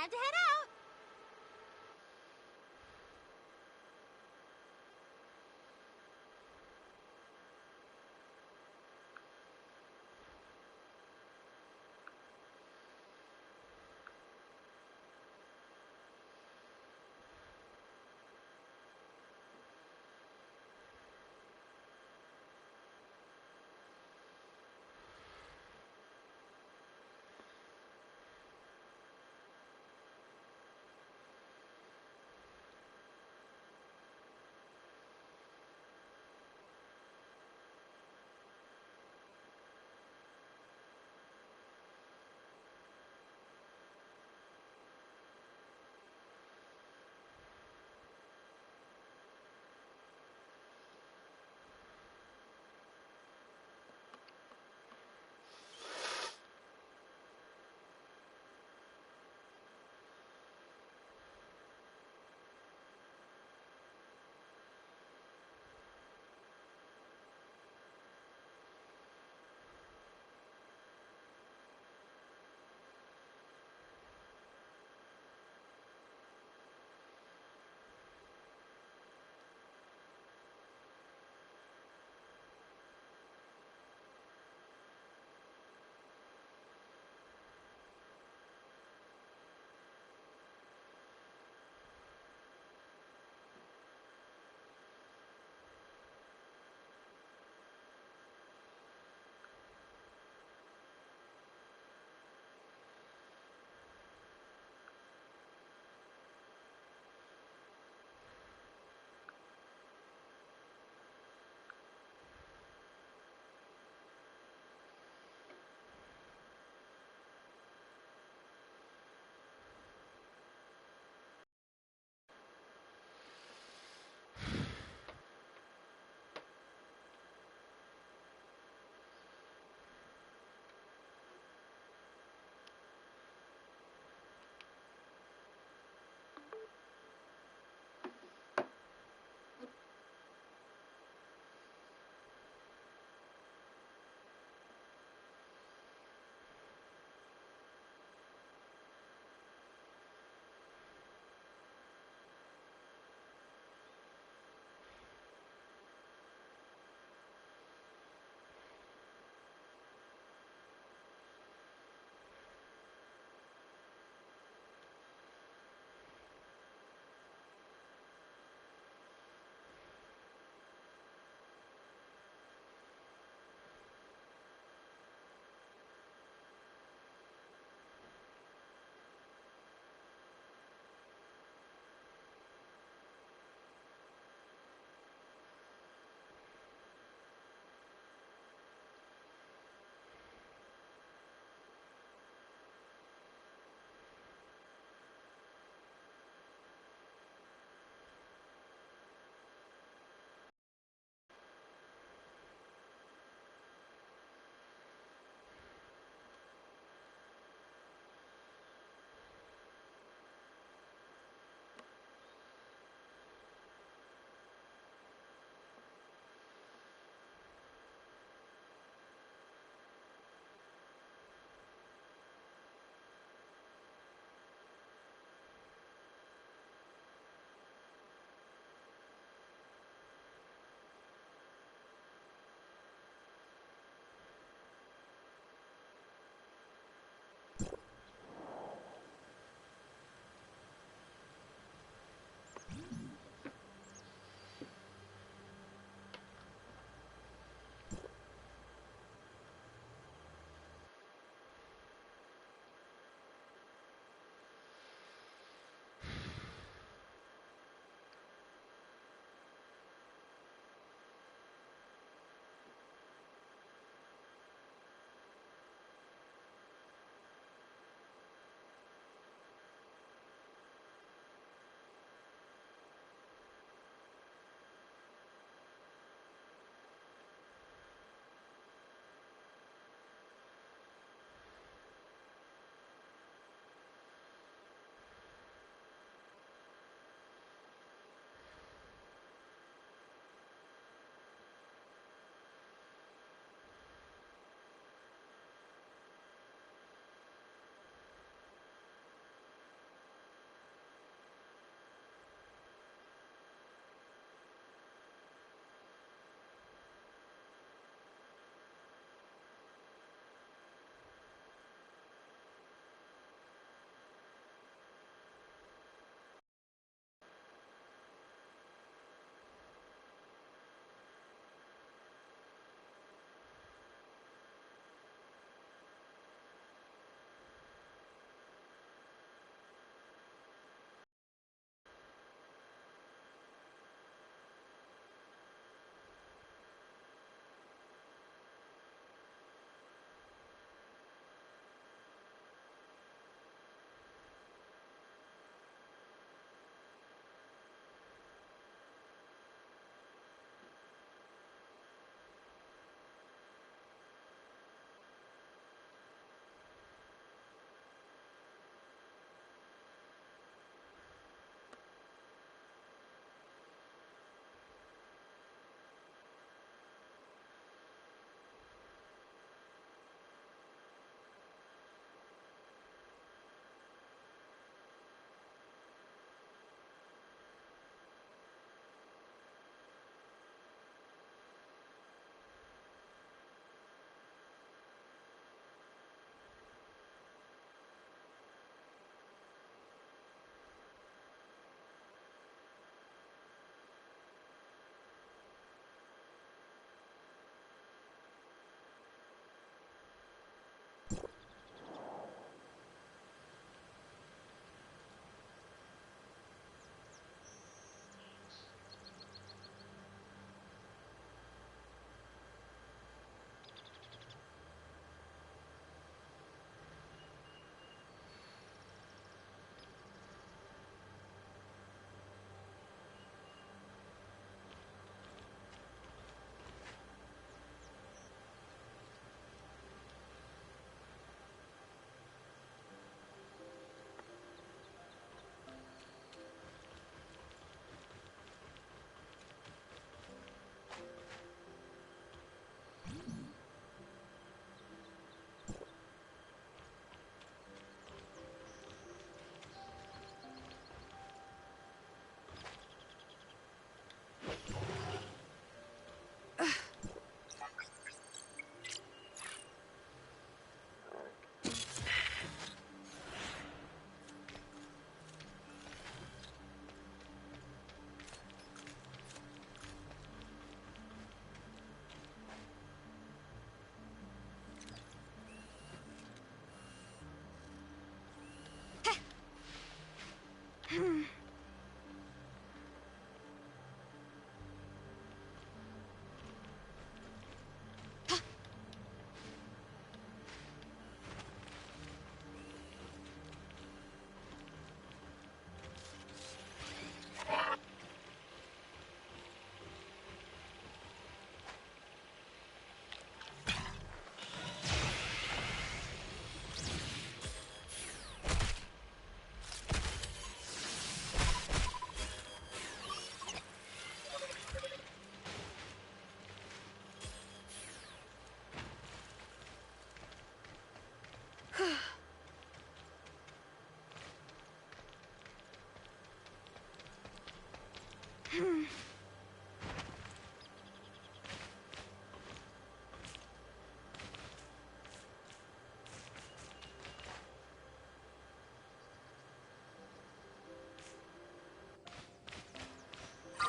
Time to head out.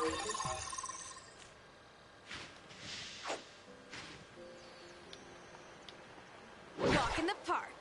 Walk in the park.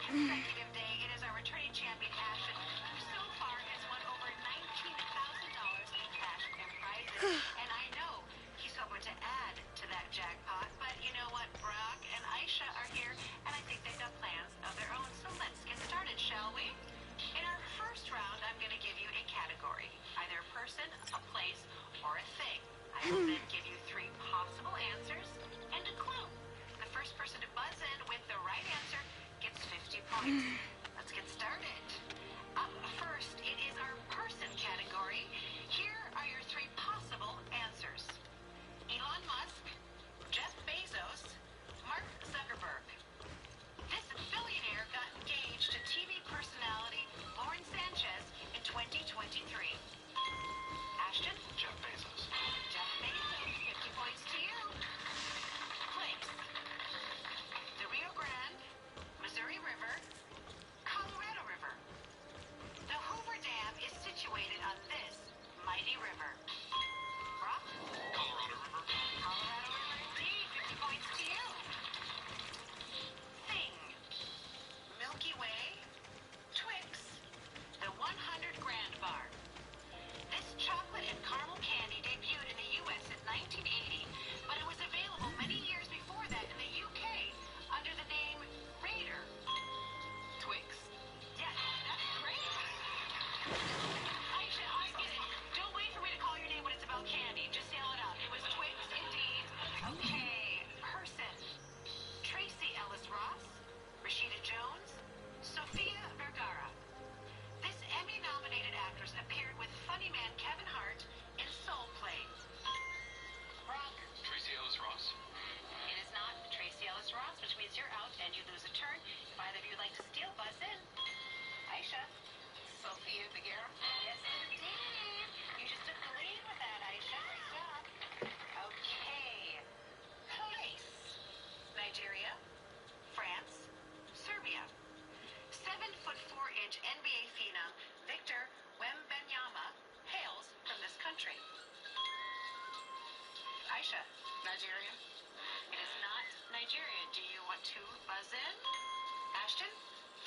consecutive day. It is our returning champion, Ashton, who so far has won over $19,000 in cash and prizes. And I know he's hoping to add to that jackpot. But you know what? Brock and Aisha are here, and I think they've got plans of their own. So let's get started, shall we? In our first round, I'm going to give you a category, either a person, a place, or a thing. I will then give you 3 possible answers and a clue. The first person to buzz in with the right answer gets 50 points. Let's get started. Up first, it is our person category. Here are your 3 possible answers. Elon Musk, Jeff Bezos, Mark Zuckerberg. This billionaire got engaged to TV personality Lauren Sanchez in 2023. Ashton? Jeff Bezos. Jeff Bezos, 50 points to you. Place. The Rio Grande, Missouri River, Colorado River. The Hoover Dam is situated on this mighty river. Brock? Colorado River. Colorado River indeed, 50 points to you. Thing. Milky Way, Twix, the 100 Grand Bar. This chocolate and caramel candy debuted in the U.S. in 1980, but it was available many years before that in the U.K. under the name Raider. Twix. Yes, that's great. Aisha, I get it. Don't wait for me to call your name when it's about candy. Just yell it out. It was Twix, indeed. Okay, person. Tracy Ellis Ross, Rashida Jones, Sofia Vergara. This Emmy-nominated actress appeared with funny man Kevin Hart in Soul Plane. Brock. Tracy Ellis Ross. It is not Tracy Ellis Ross, which means you're out and you lose a turn. If either of you would like to steal, buzz in. Aisha. Sofia Vergara. Yes, indeed. You just took the lead with that, Aisha. Great job. Okay. Place. Nigeria, France, Serbia. 7'4" NBA phenom Victor Wembanyama hails from this country. Aisha. Nigeria. It is not Nigeria. Do you want to buzz in? Ashton?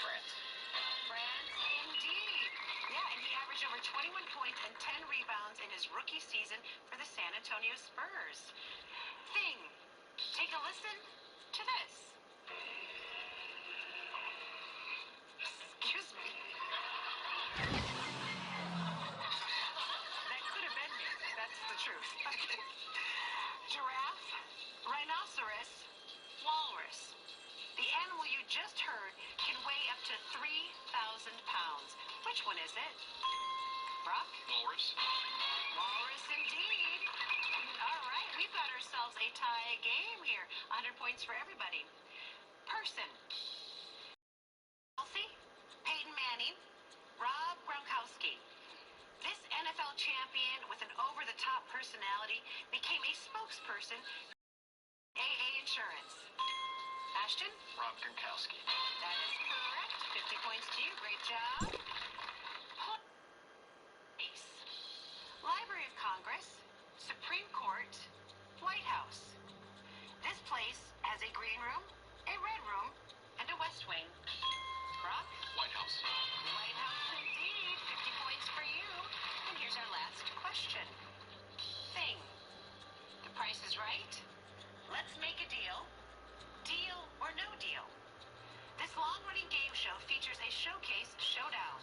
France. France, indeed. Yeah, and he averaged over 21 points and 10 rebounds in his rookie season for the San Antonio Spurs. Thing. Take a listen to this. Excuse me. That could have been me. That's the truth. Giraffe, rhinoceros, walrus. The animal you just heard can weigh up to 3,000 pounds. Which one is it? Brock? Walrus. Walrus indeed. All right, we've got ourselves a tie game here. 100 points for everybody. Person. Kelsey, Peyton Manning, Rob Gronkowski. This NFL champion with an over-the-top personality became a spokesperson for AA Insurance. Ashton? Rob Gronkowski. That is correct. 50 points to you. Great job. Place. Library of Congress, Supreme Court, White House. This place has a green room, a red room, and a west wing. Brock? White House. White House indeed. 50 points for you. And here's our last question. Thing. The price is right. Let's make a deal. Deal or no deal. This long-running game show features a showcase showdown.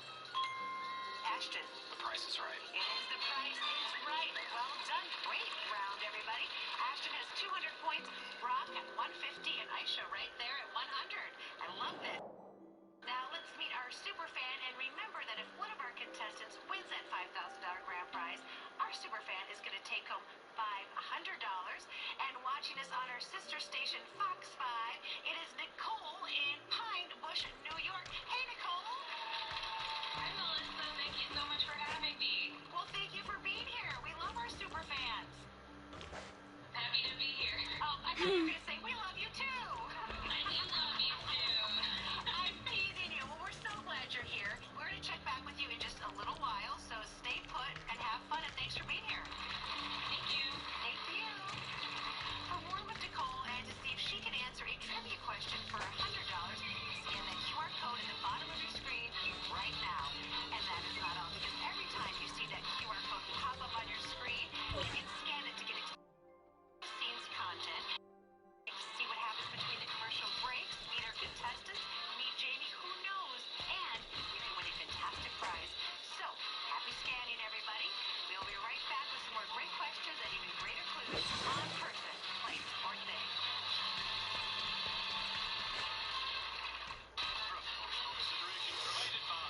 Ashton. The Price is Right. It is The Price is Right. Well done. Great round, everybody. Ashton has 200 points. Brock at 150, and Aisha right there at 100. I love this. Now let's meet our super fan, and remember that if one of our contestants wins that $5,000 grand prize, our super fan is going to take home $500. And watching us on our sister station, Fox 5, it is Nicole in Pine Bush, New York. Hey, Nicole. Hi, Melissa. Thank you so much for having me. Well, thank you for being here. We love our super fans. Happy to be here. Oh, I thought you were going to say we love you too. I do love you too. I'm teasing you. Well, we're so glad you're here. We're going to check back with you in just a little while, so stay put and have fun, and thanks for being here. Thank you. Thank you. For more with Nicole and to see if she can answer a trivia question for $100, scan that QR code at the bottom of your screen right now. And that is not all, because every time you see that QR code pop up on your screen, you can scan it to get scenes content. See what happens between the commercial breaks, meet our contestants, meet Jamie, who knows, and you can win a fantastic prize. So, happy scanning, everybody. We'll be right back with some more great questions and even greater clues on person, place, or thing. Promotional consideration provided by.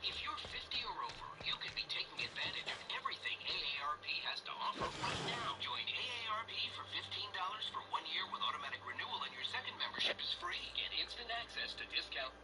If you're 50 or over, you can be taking advantage of everything AARP has to offer right now. Join AARP for $15 for 1 year with automatic renewal, and your second membership is free. Get instant access to discount.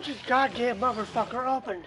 Put this goddamn motherfucker open.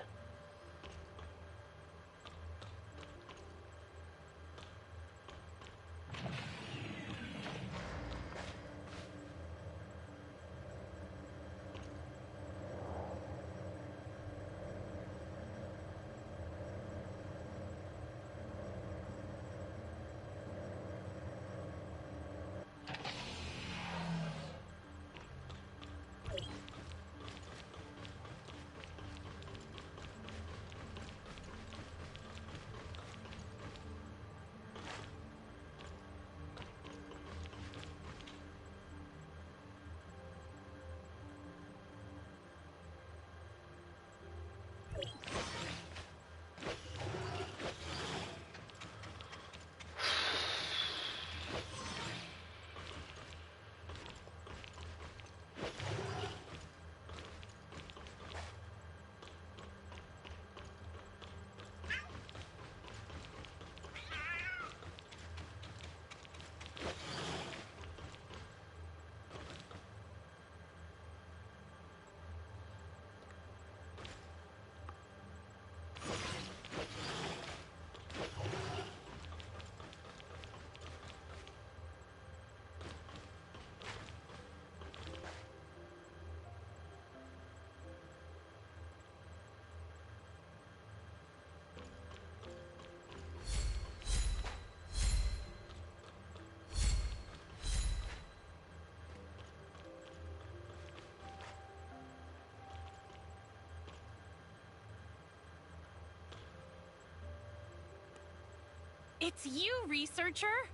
It's you, researcher!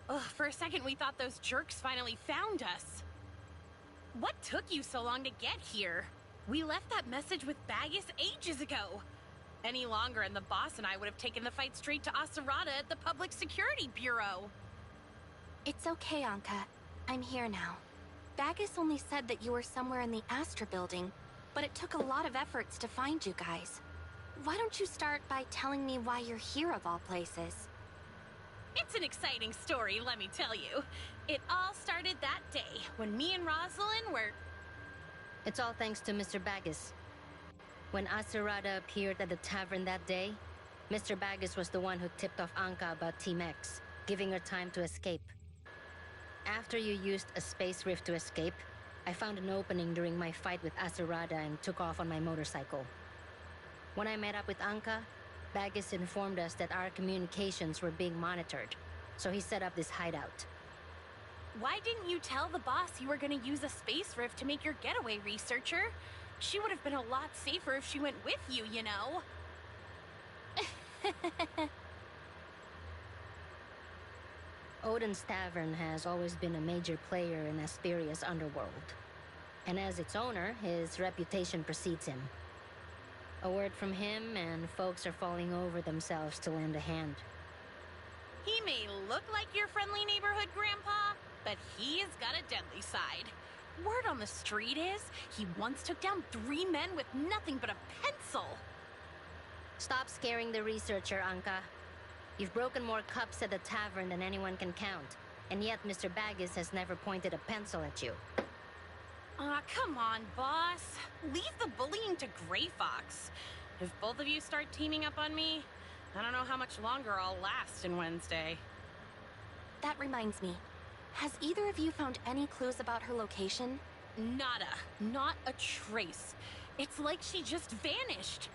Ugh, for a second we thought those jerks finally found us. What took you so long to get here? We left that message with Bagus ages ago. Any longer and the boss and I would have taken the fight straight to Aserada at the Public Security Bureau. It's okay, Anka. I'm here now. Bagus only said that you were somewhere in the Astra building, but it took a lot of efforts to find you guys. Why don't you start by telling me why you're here of all places? It's an exciting story, let me tell you. It all started that day when me and Rosalind were... It's all thanks to Mr. Bagus. When Aserada appeared at the tavern that day, Mr. Bagus was the one who tipped off Anka about Team X, giving her time to escape. After you used a space rift to escape, I found an opening during my fight with Aserada and took off on my motorcycle. When I met up with Anka, Bagus informed us that our communications were being monitored, so he set up this hideout. Why didn't you tell the boss you were gonna use a space rift to make your getaway, researcher? She would have been a lot safer if she went with you, you know? Odin's Tavern has always been a major player in Asperia's underworld. And as its owner, his reputation precedes him. A word from him, and folks are falling over themselves to lend a hand. He may look like your friendly neighborhood grandpa, but he's got a deadly side. Word on the street is, he once took down 3 men with nothing but a pencil. Stop scaring the researcher, Anka. You've broken more cups at the tavern than anyone can count, and yet Mr. Bagus has never pointed a pencil at you. Aw, come on, boss. Leave the bullying to Gray Fox. If both of you start teaming up on me, I don't know how much longer I'll last in Wednesday. That reminds me. Has either of you found any clues about her location? Nada. Not a trace. It's like she just vanished.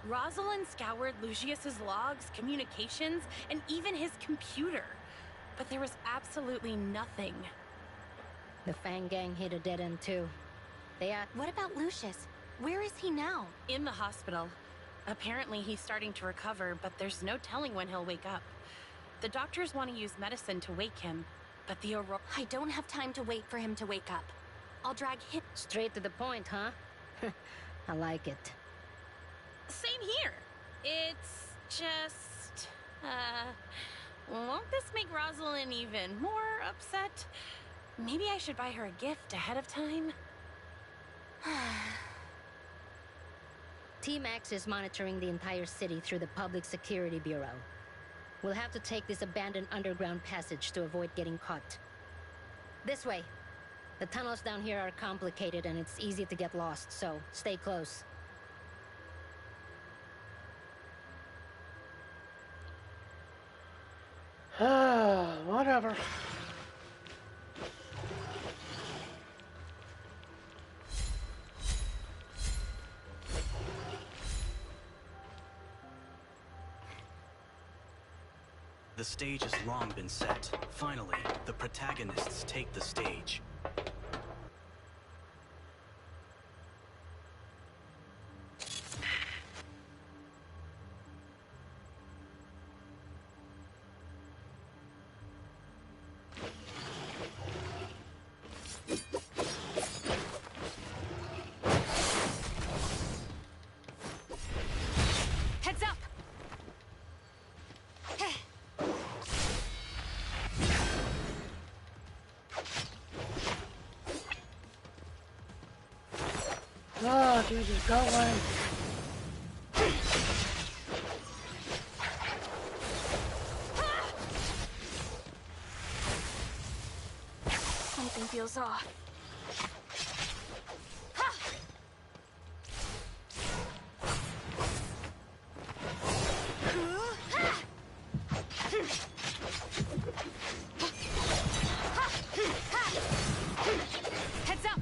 Rosalind scoured Lucius's logs, communications, and even his computer. But there was absolutely nothing. The Fang Gang hit a dead end too. What about Lucius? Where is he now? In the hospital. Apparently he's starting to recover, but there's no telling when he'll wake up. The doctors want to use medicine to wake him, but the Aurora... I don't have time to wait for him to wake up. I'll drag him... Straight to the point, huh? I like it. Same here. It's just... won't this make Rosalind even more upset? Maybe I should buy her a gift ahead of time? Team X is monitoring the entire city through the Public Security Bureau. We'll have to take this abandoned underground passage to avoid getting caught. This way. The tunnels down here are complicated and it's easy to get lost, so stay close. Whatever. The stage has long been set. Finally, the protagonists take the stage. Heads up! Oh, Jesus, go away. Something feels off. Heads up!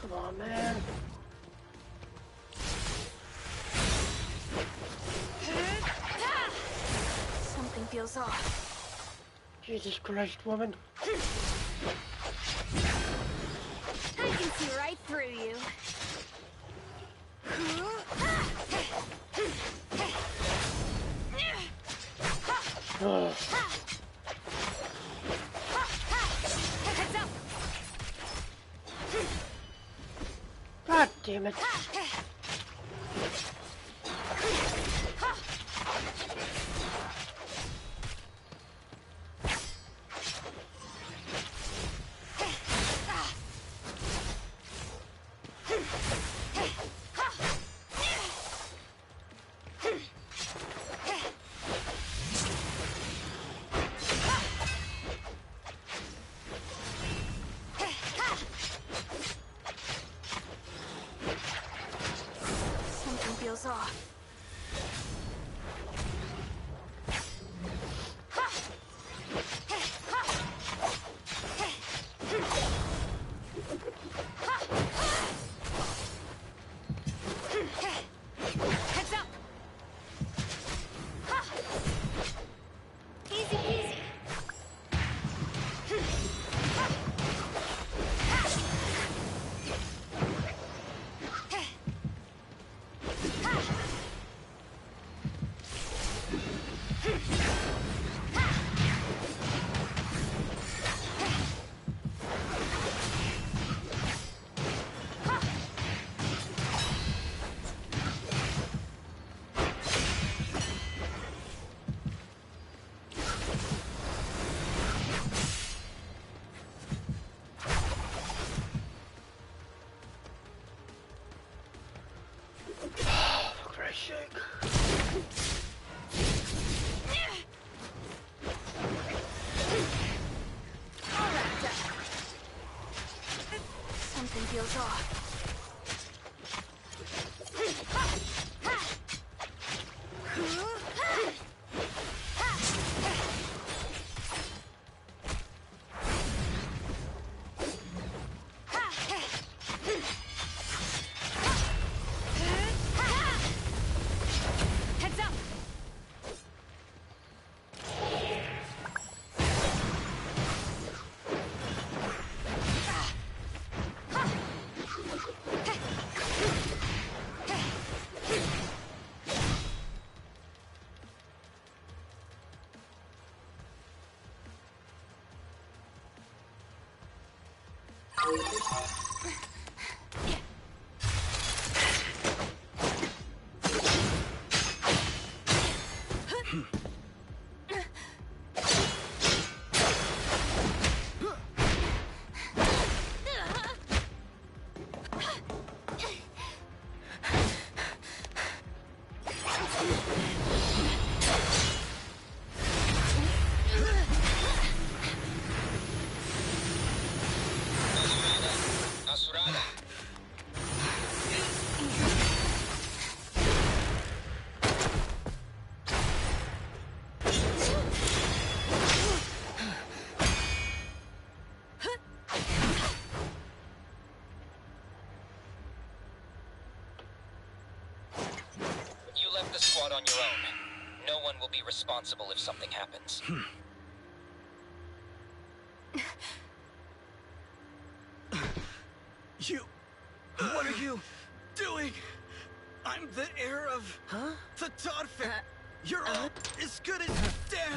Come on, man. Something feels off. Jesus Christ, woman. I can see right through you. Ugh. Heads up! God damn it. Something feels off. Heads up! Easy peasy. For Christ's sake. Something feels off. Heads up! out on your own. No one will be responsible if something happens. You... What are you doing? I'm the heir of... Huh? The Todd family. You're all as good as dead.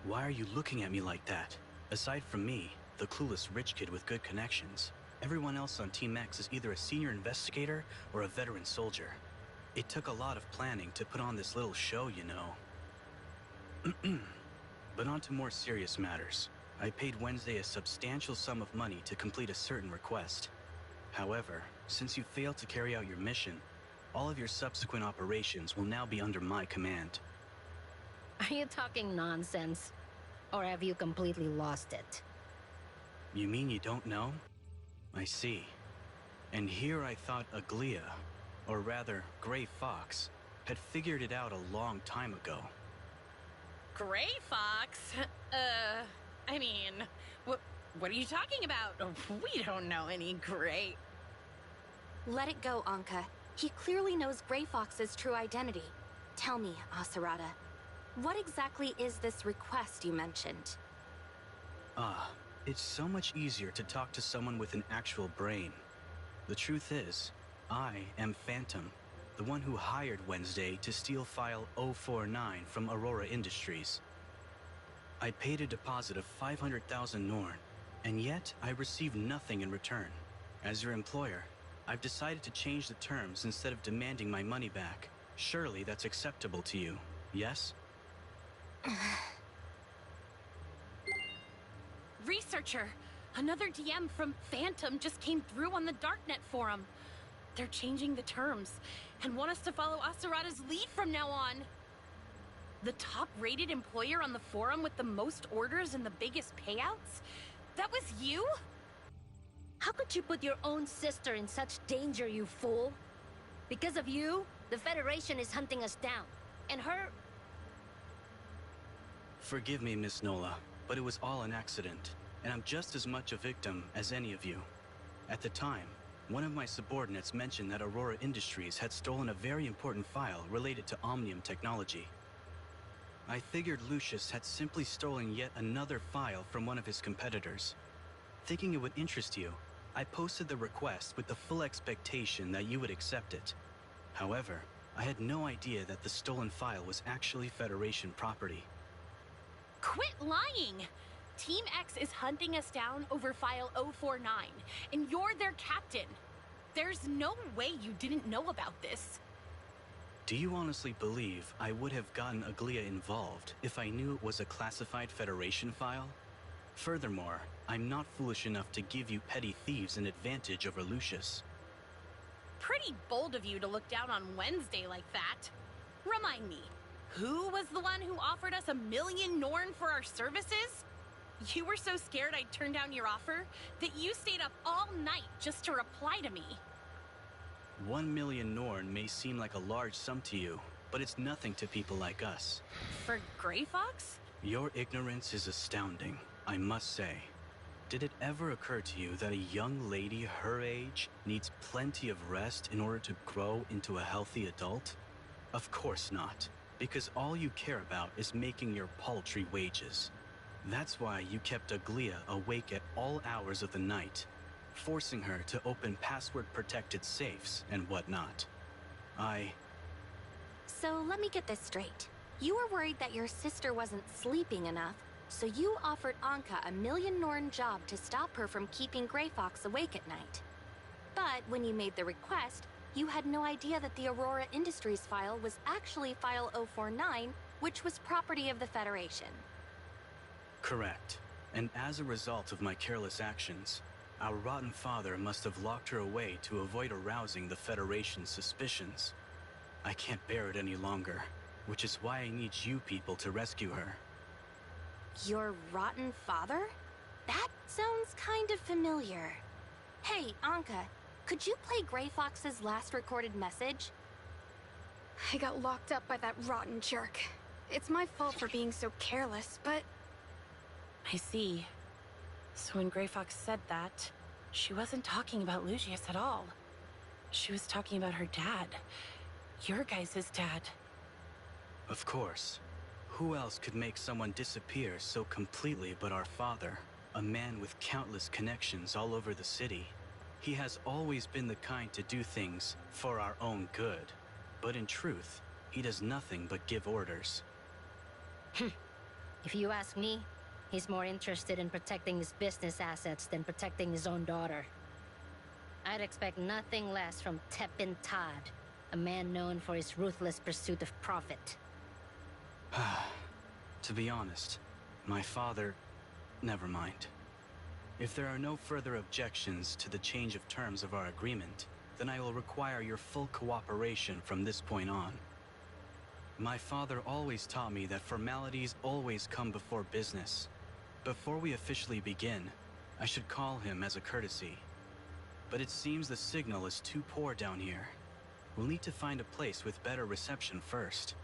Why are you looking at me like that? Aside from me, the clueless rich kid with good connections, everyone else on Team X is either a senior investigator or a veteran soldier. It took a lot of planning to put on this little show, you know. But on to more serious matters. I paid Wednesday a substantial sum of money to complete a certain request. However, since you failed to carry out your mission, all of your subsequent operations will now be under my command. Are you talking nonsense? Or have you completely lost it? You mean you don't know? I see. And here I thought Aglia, or rather, Gray Fox, had figured it out a long time ago. Gray Fox? I mean, what are you talking about? We don't know any Gray. Let it go, Anka. He clearly knows Gray Fox's true identity. Tell me, Asarada, what exactly is this request you mentioned? It's so much easier to talk to someone with an actual brain. The truth is, I am Phantom, the one who hired Wednesday to steal file 049 from Aurora Industries. I paid a deposit of 500,000 Norn, and yet I received nothing in return. As your employer, I've decided to change the terms instead of demanding my money back. Surely that's acceptable to you, yes? Researcher, another DM from Phantom just came through on the Darknet forum. They're changing the terms and want us to follow Asarada's lead from now on. The top-rated employer on the forum with the most orders and the biggest payouts? That was you? How could you put your own sister in such danger, you fool? Because of you, the Federation is hunting us down. And her... Forgive me, Miss Nola, but it was all an accident, and I'm just as much a victim as any of you. At the time, one of my subordinates mentioned that Aurora Industries had stolen a very important file related to Omnium technology. I figured Lucius had simply stolen yet another file from one of his competitors. Thinking it would interest you, I posted the request with the full expectation that you would accept it. However, I had no idea that the stolen file was actually Federation property. Quit lying! Team X is hunting us down over file 049, and you're their captain. There's no way you didn't know about this. Do you honestly believe I would have gotten Aglia involved if I knew it was a classified Federation file? Furthermore, I'm not foolish enough to give you petty thieves an advantage over Lucius. Pretty bold of you to look down on Wednesday like that. Remind me, who was the one who offered us 1 million Norn for our services? You were so scared I'd turn down your offer that you stayed up all night just to reply to me. 1 million Norn may seem like a large sum to you, but it's nothing to people like us. For Gray Fox? Your ignorance is astounding, I must say. Did it ever occur to you that a young lady her age needs plenty of rest in order to grow into a healthy adult? Of course not, because all you care about is making your paltry wages. That's why you kept Aglia awake at all hours of the night, forcing her to open password-protected safes and whatnot. So let me get this straight. You were worried that your sister wasn't sleeping enough, so you offered Anka 1 million Norn job to stop her from keeping Gray Fox awake at night. But when you made the request, you had no idea that the Aurora Industries file was actually file 049, which was property of the Federation. Correct. And as a result of my careless actions, our rotten father must have locked her away to avoid arousing the Federation's suspicions. I can't bear it any longer, which is why I need you people to rescue her. Your rotten father? That sounds kind of familiar. Hey, Anka, Could you play Gray Fox's last recorded message? I got locked up by that rotten jerk. It's my fault for being so careless, but... I see. So when Gray Fox said that, she wasn't talking about Lucius at all. She was talking about her dad. Your guys' dad. Of course. Who else could make someone disappear so completely but our father? A man with countless connections all over the city. He has always been the kind to do things for our own good. But in truth, he does nothing but give orders. If you ask me, he's more interested in protecting his business assets than protecting his own daughter. I'd expect nothing less from Tepin Todd, a man known for his ruthless pursuit of profit. To be honest, my father... Never mind. If there are no further objections to the change of terms of our agreement, then I will require your full cooperation from this point on. My father always taught me that formalities always come before business. Before we officially begin, I should call him as a courtesy. But it seems the signal is too poor down here. We'll need to find a place with better reception first.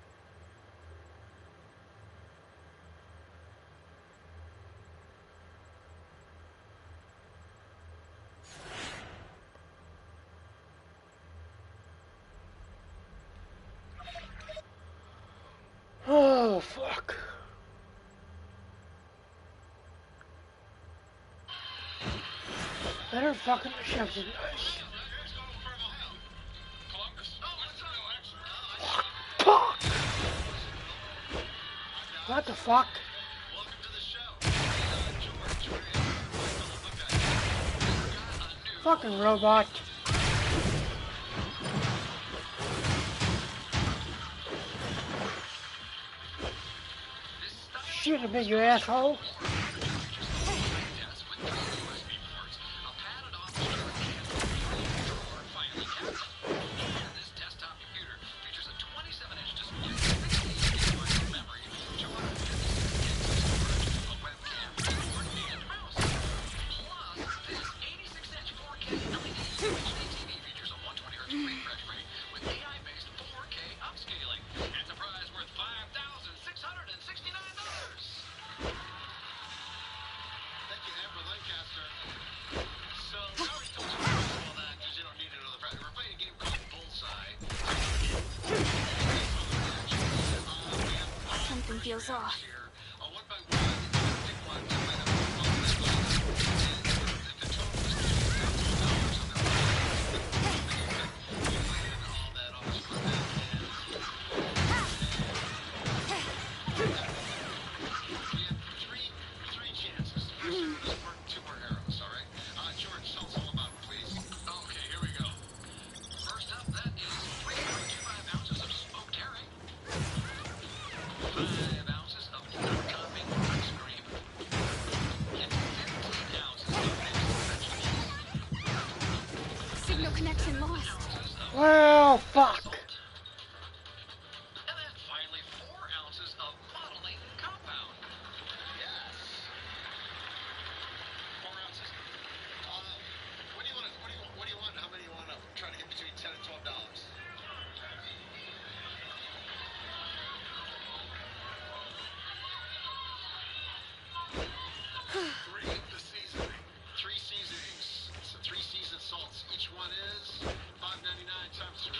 Oh, fuck. Better fucking reception, guys. Fuck! What the fuck? Fucking robot. Shoot him in your asshole. Something feels off. Signal connection lost. Well, fuck. And then finally 4 ounces of modeling compound. Yes. 4 ounces. What do you want? What do you want? How many do you want? I'm trying to get between $10 and $12. 3, the seasoning. 3 seasonings. So 3 seasoned salts. Each one is $5.99 times 3.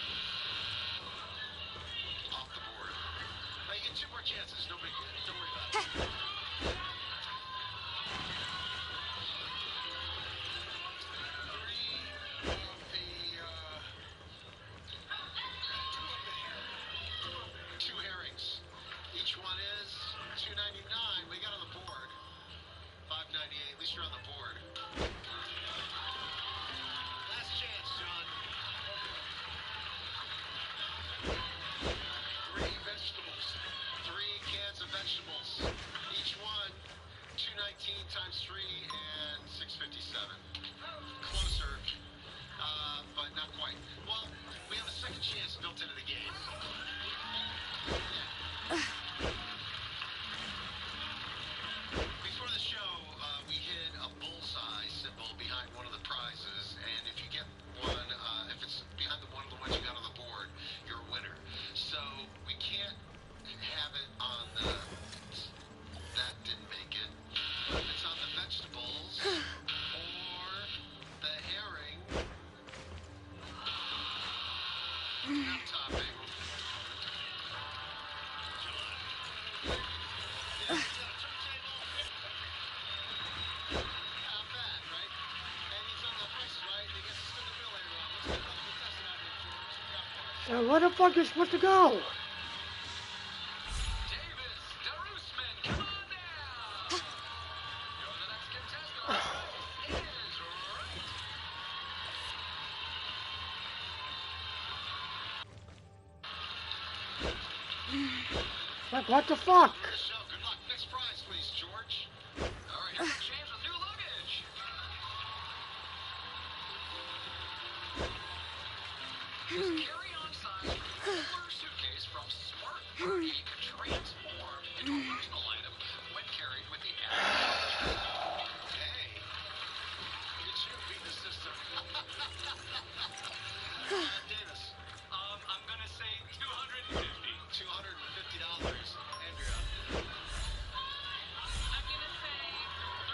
So where the fuck is supposed to go? Davis Darusman, come on down! You're the next contestant. Our prize is right. Like, what the fuck? So, good luck. Next prize, please, George. All right, here's James with new luggage. His carry-on size roller suitcase from Smart Party transformed into a personal item when carried with the average. Hey, did you beat the system? Davis, I'm gonna say $250. $250, Andrea. I'm gonna say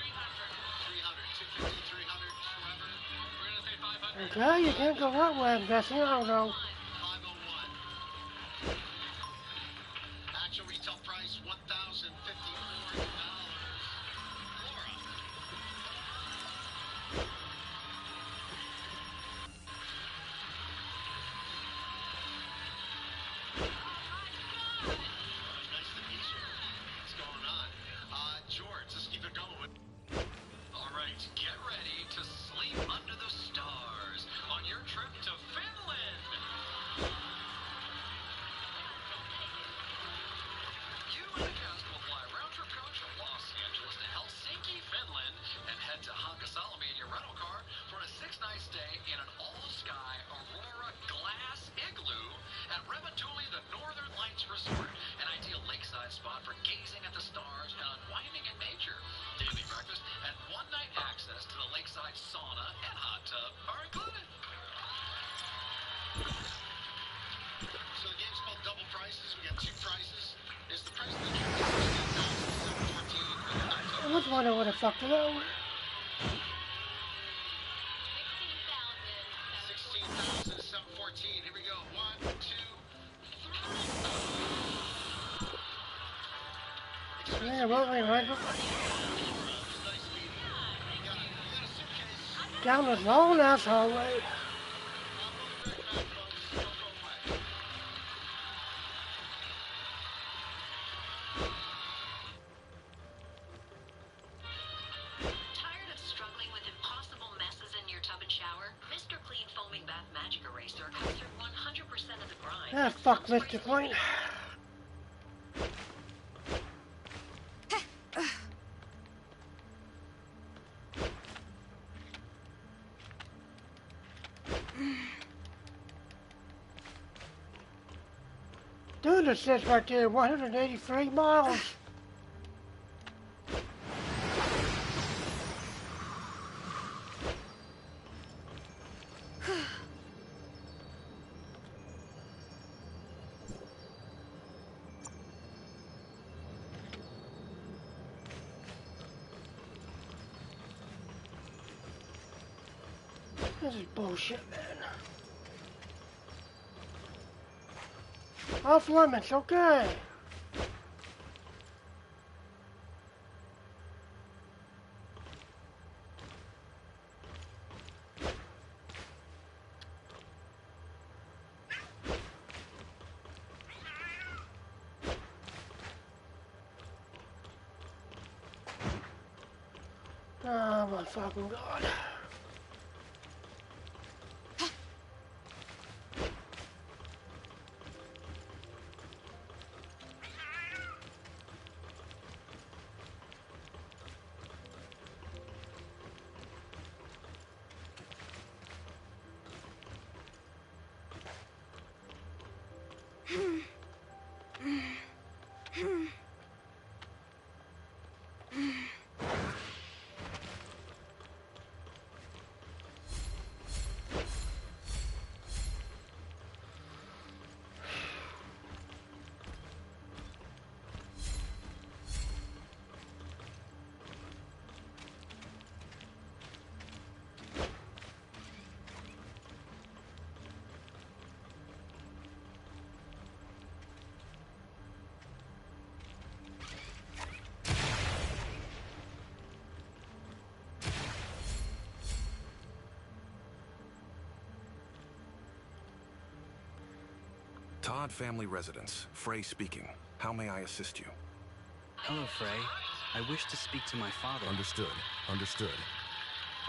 300. 300, 250, 300, Trevor. We're gonna say 500. Okay, you can't go that way, I'm guessing. I don't know. 501. Actual retail price $1,054. Laura. Nice to meet you. What's going on? George, let's keep it going. All right, get ready to sleep under the stars on your trip to Finland. You and the cast will fly round-trip coach from Los Angeles to Helsinki, Finland, and head to Hankasalmi in your rental car for a 6-night stay in an all-sky Aurora glass igloo at Rematuli, the Northern Lights Resort, an ideal lakeside spot for gazing at the stars and unwinding in nature. Daily breakfast and one-night access to the lakeside sauna and hot tub are included. So the game's called Double Prices. We got 2 prices. Is the price of the trip $16,714? I was wondering what the fuck to know. 16,714. Here we go. 1, 2, 3. Yeah, well, right. Nice meeting you. You got a suitcase. Down this long ass hallway. I'll be right back, folks. Don't go away. Tired of struggling with impossible messes in your tub and shower? Mr. Clean Foaming Bath Magic Eraser cuts through 100% of the grime. Ah, fuck, Mr. Clean. Dude, it says right there, 183 miles. This is bullshit, man. Off limits, okay. Oh my fucking god. Todd Family Residence. Frey speaking. How may I assist you? Hello, Frey. I wish to speak to my father. Understood. Understood.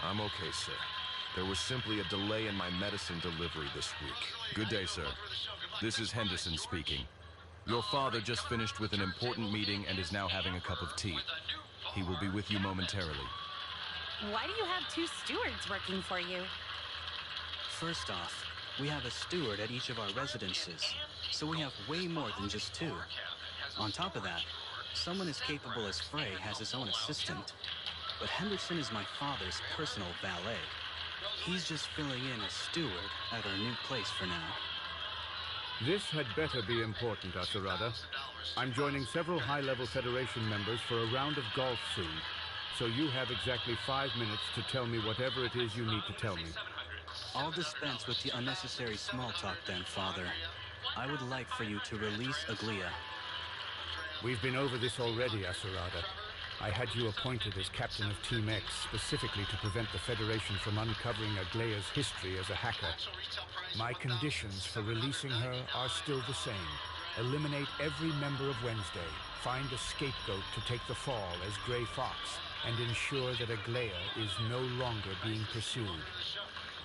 I'm okay, sir. There was simply a delay in my medicine delivery this week. Good day, sir. This is Henderson speaking. Your father just finished with an important meeting and is now having a cup of tea. He will be with you momentarily. Why do you have two stewards working for you? First off, we have a steward at each of our residences, so we have way more than just two. On top of that, someone as capable as Frey has his own assistant, but Henderson is my father's personal valet. He's just filling in as steward at our new place for now. This had better be important, Asarada. I'm joining several high-level Federation members for a round of golf soon, so you have exactly 5 minutes to tell me whatever it is you need to tell me. I'll dispense with the unnecessary small talk then, Father. I would like for you to release Aglia. We've been over this already, Asarada. I had you appointed as captain of Team X specifically to prevent the Federation from uncovering Aglia's history as a hacker. My conditions for releasing her are still the same. Eliminate every member of Wednesday, find a scapegoat to take the fall as Grey Fox, and ensure that Aglia is no longer being pursued.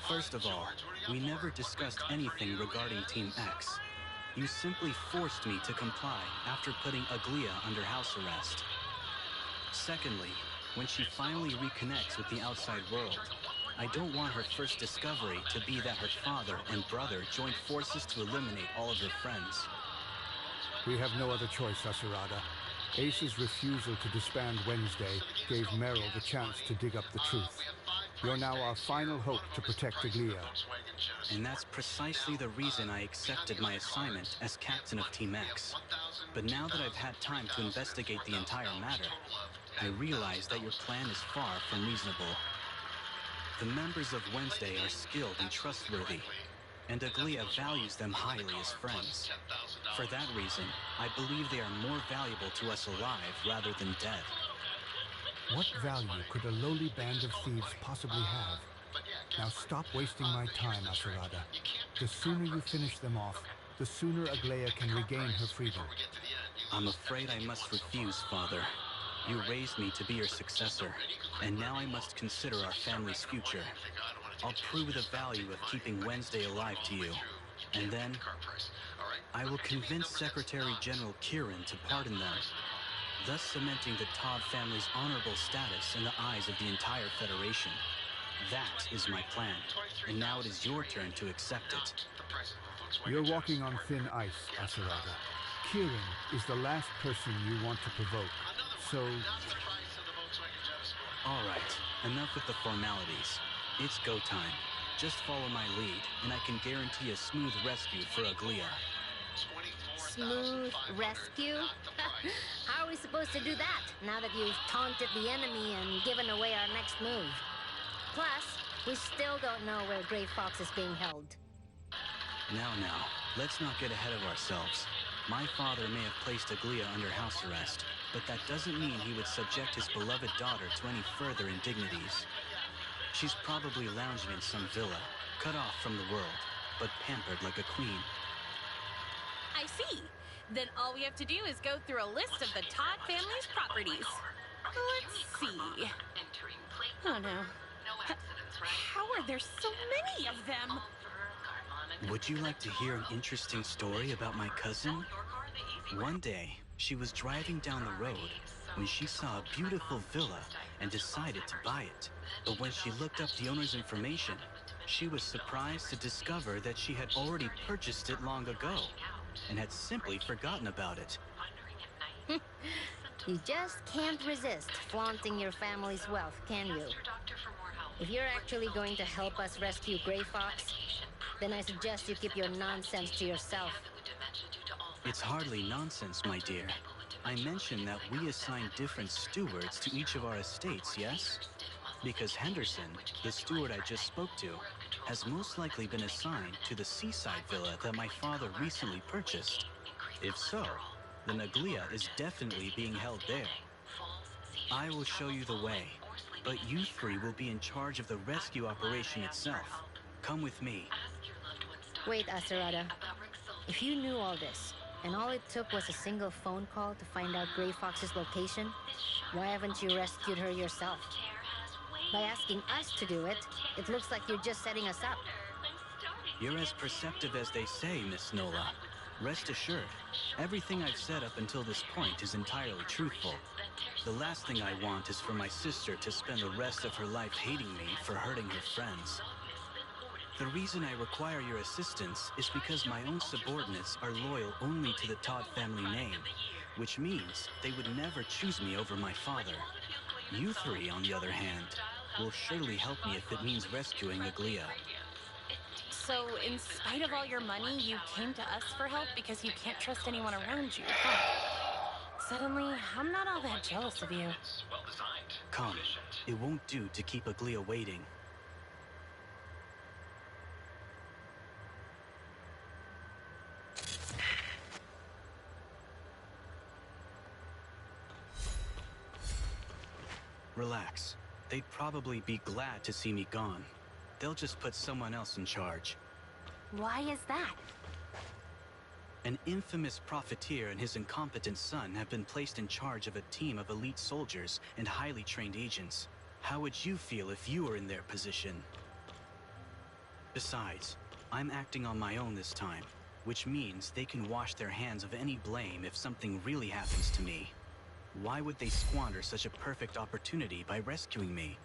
First of all, we never discussed anything regarding Team X. You simply forced me to comply after putting Aglia under house arrest. Secondly, when she finally reconnects with the outside world, I don't want her first discovery to be that her father and brother joined forces to eliminate all of her friends. We have no other choice, Asarada. Ace's refusal to disband Wednesday gave Meryl the chance to dig up the truth. You're now our final hope to protect Aglia. And that's precisely the reason I accepted my assignment as captain of Team X. But now that I've had time to investigate the entire matter, I realize that your plan is far from reasonable. The members of Wednesday are skilled and trustworthy, and Aglia values them highly as friends. For that reason, I believe they are more valuable to us alive rather than dead. What value could a lowly band of thieves possibly have? Now stop wasting my time, Asarada. The sooner you finish them off, the sooner Aglia can regain her freedom. I'm afraid I must refuse, Father. You raised me to be your successor, and now I must consider our family's future. I'll prove the value of keeping Wednesday alive to you, and then I will convince Secretary General Kieran to pardon them, thus cementing the Todd family's honorable status in the eyes of the entire Federation. That is my plan, and now it is your turn to accept it. You're walking on thin ice, Asarada. Kieran is the last person you want to provoke, so... All right, enough with the formalities. It's go time. Just follow my lead, and I can guarantee a smooth rescue for Aglia. Smooth rescue? How are we supposed to do that, now that you've taunted the enemy and given away our next move? Plus, we still don't know where Grey Fox is being held. Now, let's not get ahead of ourselves. My father may have placed Aglia under house arrest, but that doesn't mean he would subject his beloved daughter to any further indignities. She's probably lounging in some villa, cut off from the world, but pampered like a queen. I see. Then all we have to do is go through a list of the Todd family's properties. Let's see. Oh no. How are there so many of them? Would you like to hear an interesting story about my cousin? One day, she was driving down the road when she saw a beautiful villa and decided to buy it. But when she looked up the owner's information, she was surprised to discover that she had already purchased it long ago and had simply forgotten about it. You just can't resist flaunting your family's wealth, can you? If you're actually going to help us rescue Grey Fox, then I suggest you keep your nonsense to yourself. It's hardly nonsense, my dear. I mentioned that we assign different stewards to each of our estates, yes? Because Henderson, the steward I just spoke to, has most likely been assigned to the seaside villa that my father recently purchased. If so, then Aglia is definitely being held there. I will show you the way, but you three will be in charge of the rescue operation itself. Come with me. Wait, Asarada. If you knew all this, and all it took was a single phone call to find out Grey Fox's location, why haven't you rescued her yourself? By asking us to do it, it looks like you're just setting us up. You're as perceptive as they say, Miss Nola. Rest assured, everything I've said up until this point is entirely truthful. The last thing I want is for my sister to spend the rest of her life hating me for hurting her friends. The reason I require your assistance is because my own subordinates are loyal only to the Todd family name, which means they would never choose me over my father. You three, on the other hand, will surely help me if it means rescuing Aglia. So, in spite of all your money, you came to us for help because you can't trust anyone around you, huh? Suddenly, I'm not all that jealous of you. Come, it won't do to keep Aglia waiting. Relax. They'd probably be glad to see me gone. They'll just put someone else in charge. Why is that? An infamous profiteer and his incompetent son have been placed in charge of a team of elite soldiers and highly trained agents. How would you feel if you were in their position? Besides, I'm acting on my own this time, which means they can wash their hands of any blame if something really happens to me. Why would they squander such a perfect opportunity by rescuing me?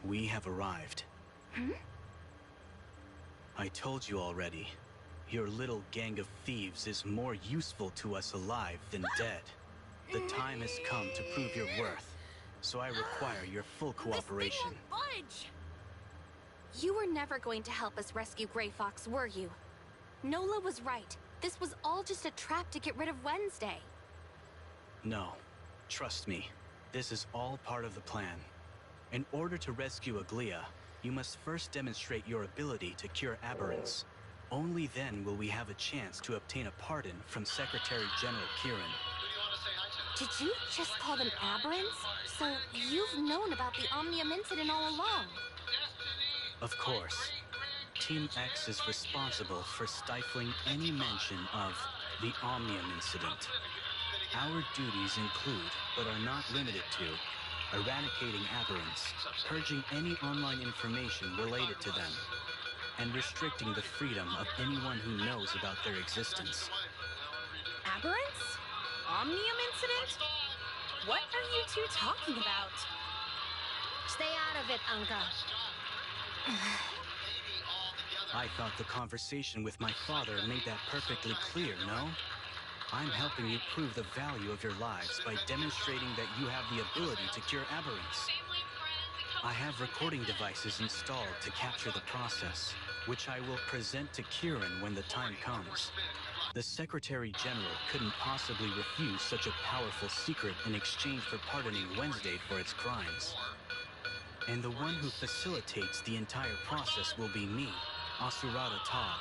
We have arrived. I told you already. Your little gang of thieves is more useful to us alive than dead. The time has come to prove your worth, so I require your full cooperation. This thing won't budge! You were never going to help us rescue Grey Fox, were you? Nola was right. This was all just a trap to get rid of Wednesday. No. Trust me. This is all part of the plan. In order to rescue Aglia, you must first demonstrate your ability to cure aberrance. Only then will we have a chance to obtain a pardon from Secretary General Kieran. Did you just call them aberrants? So you've known about the Omnium incident all along? Of course. Team X is responsible for stifling any mention of the Omnium incident. Our duties include, but are not limited to, eradicating aberrants, purging any online information related to them, and restricting the freedom of anyone who knows about their existence. Aberrants? Omnium incident? What are you two talking about? Stay out of it, Anka. I thought the conversation with my father made that perfectly clear, no? I'm helping you prove the value of your lives by demonstrating that you have the ability to cure aberrants. I have recording devices installed to capture the process, which I will present to Kieran when the time comes. The Secretary General couldn't possibly refuse such a powerful secret in exchange for pardoning Wednesday for its crimes. And the one who facilitates the entire process will be me, Asurada Todd.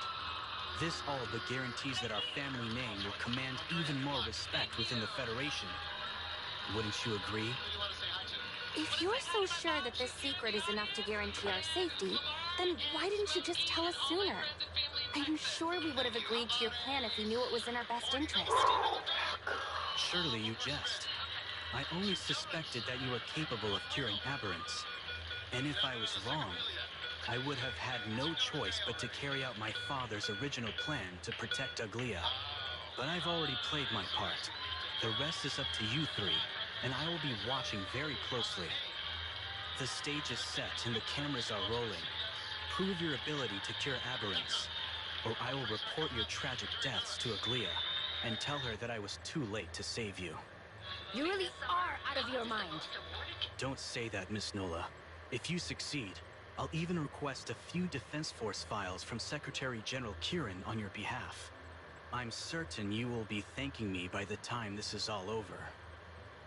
This all but guarantees that our family name will command even more respect within the Federation. Wouldn't you agree? If you're so sure that this secret is enough to guarantee our safety, then why didn't you just tell us sooner? I'm sure we would have agreed to your plan if we knew it was in our best interest. Surely you jest. I only suspected that you were capable of curing aberrants. And if I was wrong, I would have had no choice but to carry out my father's original plan to protect Aglia. But I've already played my part. The rest is up to you three, and I will be watching very closely. The stage is set and the cameras are rolling. Prove your ability to cure aberrants, or I will report your tragic deaths to Aglia and tell her that I was too late to save you. You really are out of your mind. Don't say that, Miss Nola. If you succeed, I'll even request a few Defense Force files from Secretary General Kieran on your behalf. I'm certain you will be thanking me by the time this is all over.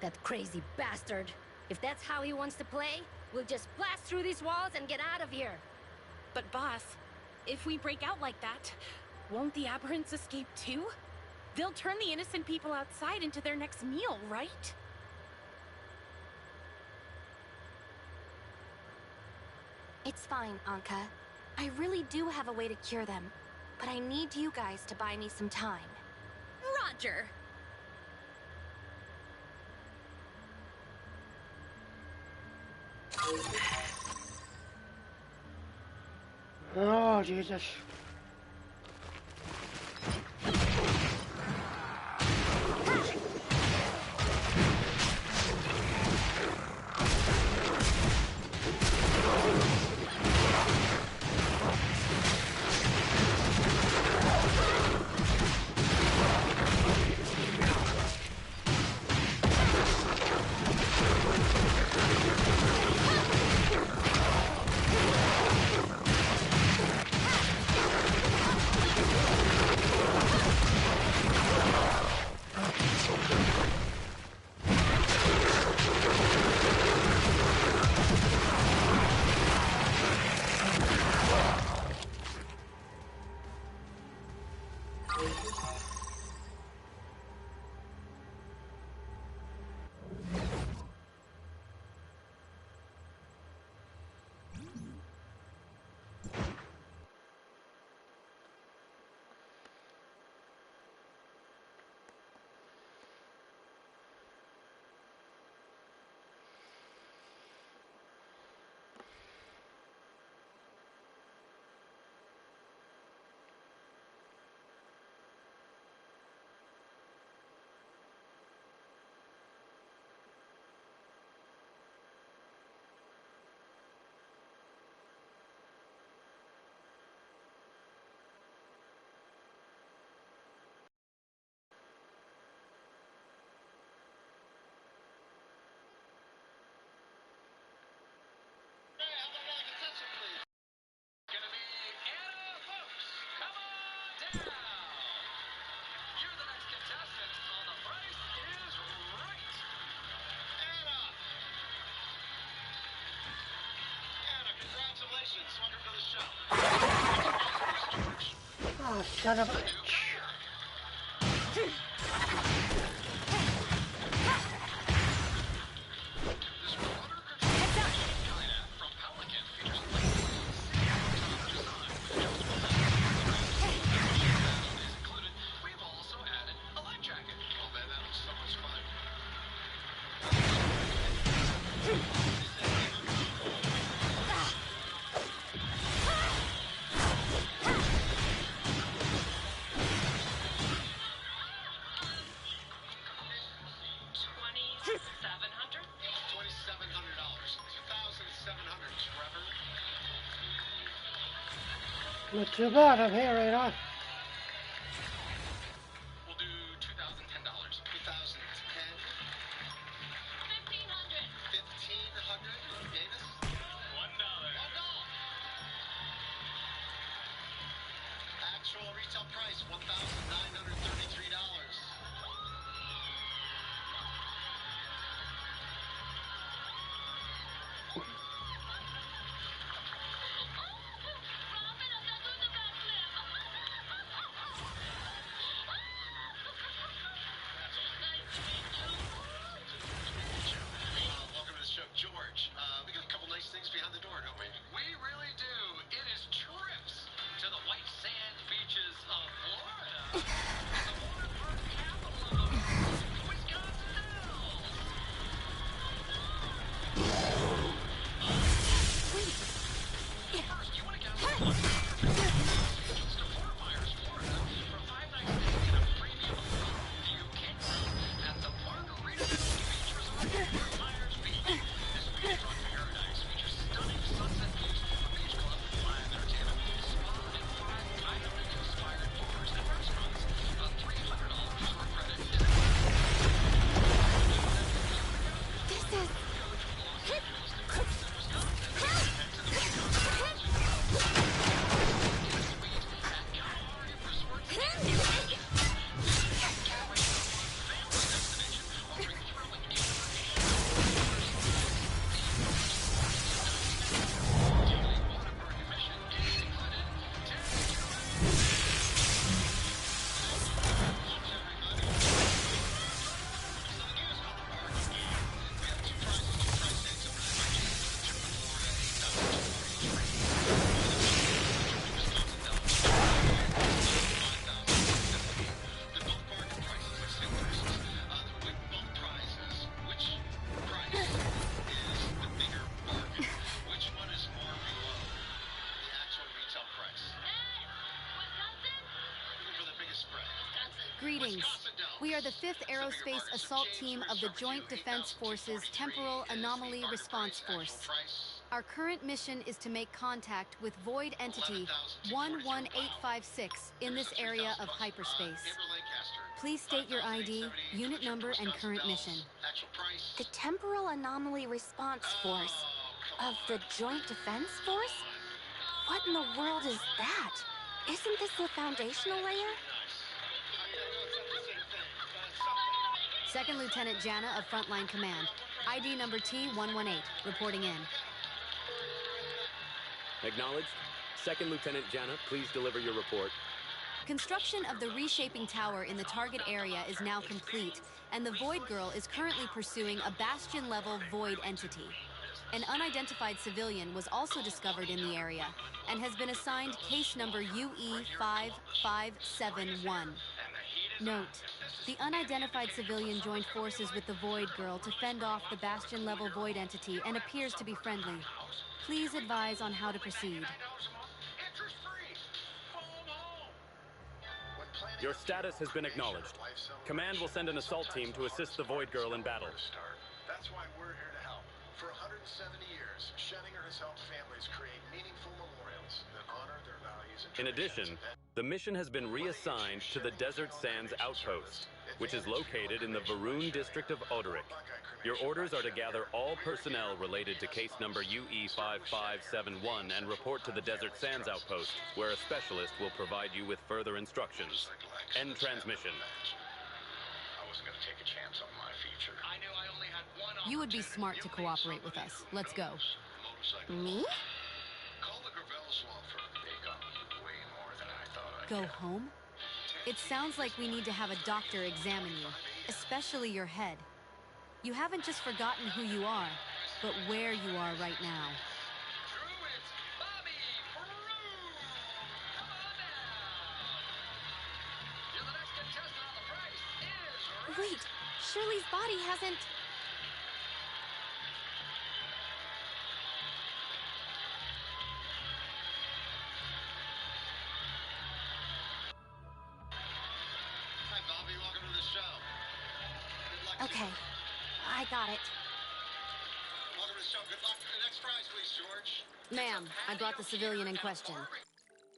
That crazy bastard. If that's how he wants to play, we'll just blast through these walls and get out of here. But boss, if we break out like that, Won't the aberrants escape too? They'll turn the innocent people outside into their next meal, right? It's fine, Anka. I really do have a way to cure them, but I need you guys to buy me some time. Roger! Oh, Jesus. Oh, son of a bitch. Not too bad, I'm here, ain't I? We'll do $2,010. 2010. 1,500. 1,500. Davis. $1. $1. Actual retail price $1,933. George, we got a couple nice things behind the door, don't we? We really do. It is trips to the white sand beaches of Florida. The more Greetings. We are the 5th Aerospace Assault Team of the Joint Defense Forces Temporal Anomaly Response Force. Our current mission is to make contact with Void Entity 11856 in this area of hyperspace. Please state your ID, unit number, and current mission. The Temporal Anomaly Response Force of the Joint Defense Force? What in the world is that? Isn't this the foundational layer? Second Lieutenant Jana of Frontline Command. ID number T118, reporting in. Acknowledged. Second Lieutenant Jana, please deliver your report. Construction of the reshaping tower in the target area is now complete, and the Void Girl is currently pursuing a Bastion-level Void entity. An unidentified civilian was also discovered in the area, and has been assigned case number UE5571. Note, the unidentified civilian joined forces with the Void Girl to fend off the Bastion-level Void entity and appears to be friendly. Please advise on how to proceed. Your status has been acknowledged. Command will send an assault team to assist the Void Girl in battle. That's why we're here to help. For 170 years, Scheninger has helped families create meaningful memorials that honor their values and In addition, the mission has been reassigned to the Desert Sands Outpost, which is located in the Varun district of Oderic. Your orders are to gather all personnel related to case number UE5571 and report to the Desert Sands Outpost, where a specialist will provide you with further instructions. End transmission. I wasn't going to take a chance on my future. I knew I only had one. You would be smart to cooperate with us. Let's go. Me? Call the Gravel's law firm. They got way more than I thought I'd Go get. home? It sounds like we need to have a doctor examine you, especially your head. You haven't just forgotten who you are, but where you are right now. Wait, Shirley's body hasn't... Hi, Bobby. Welcome to the show. Good luck. Okay, I got it. Welcome to the show. Good luck. Next prize, please, George. Ma'am, I brought the civilian in question.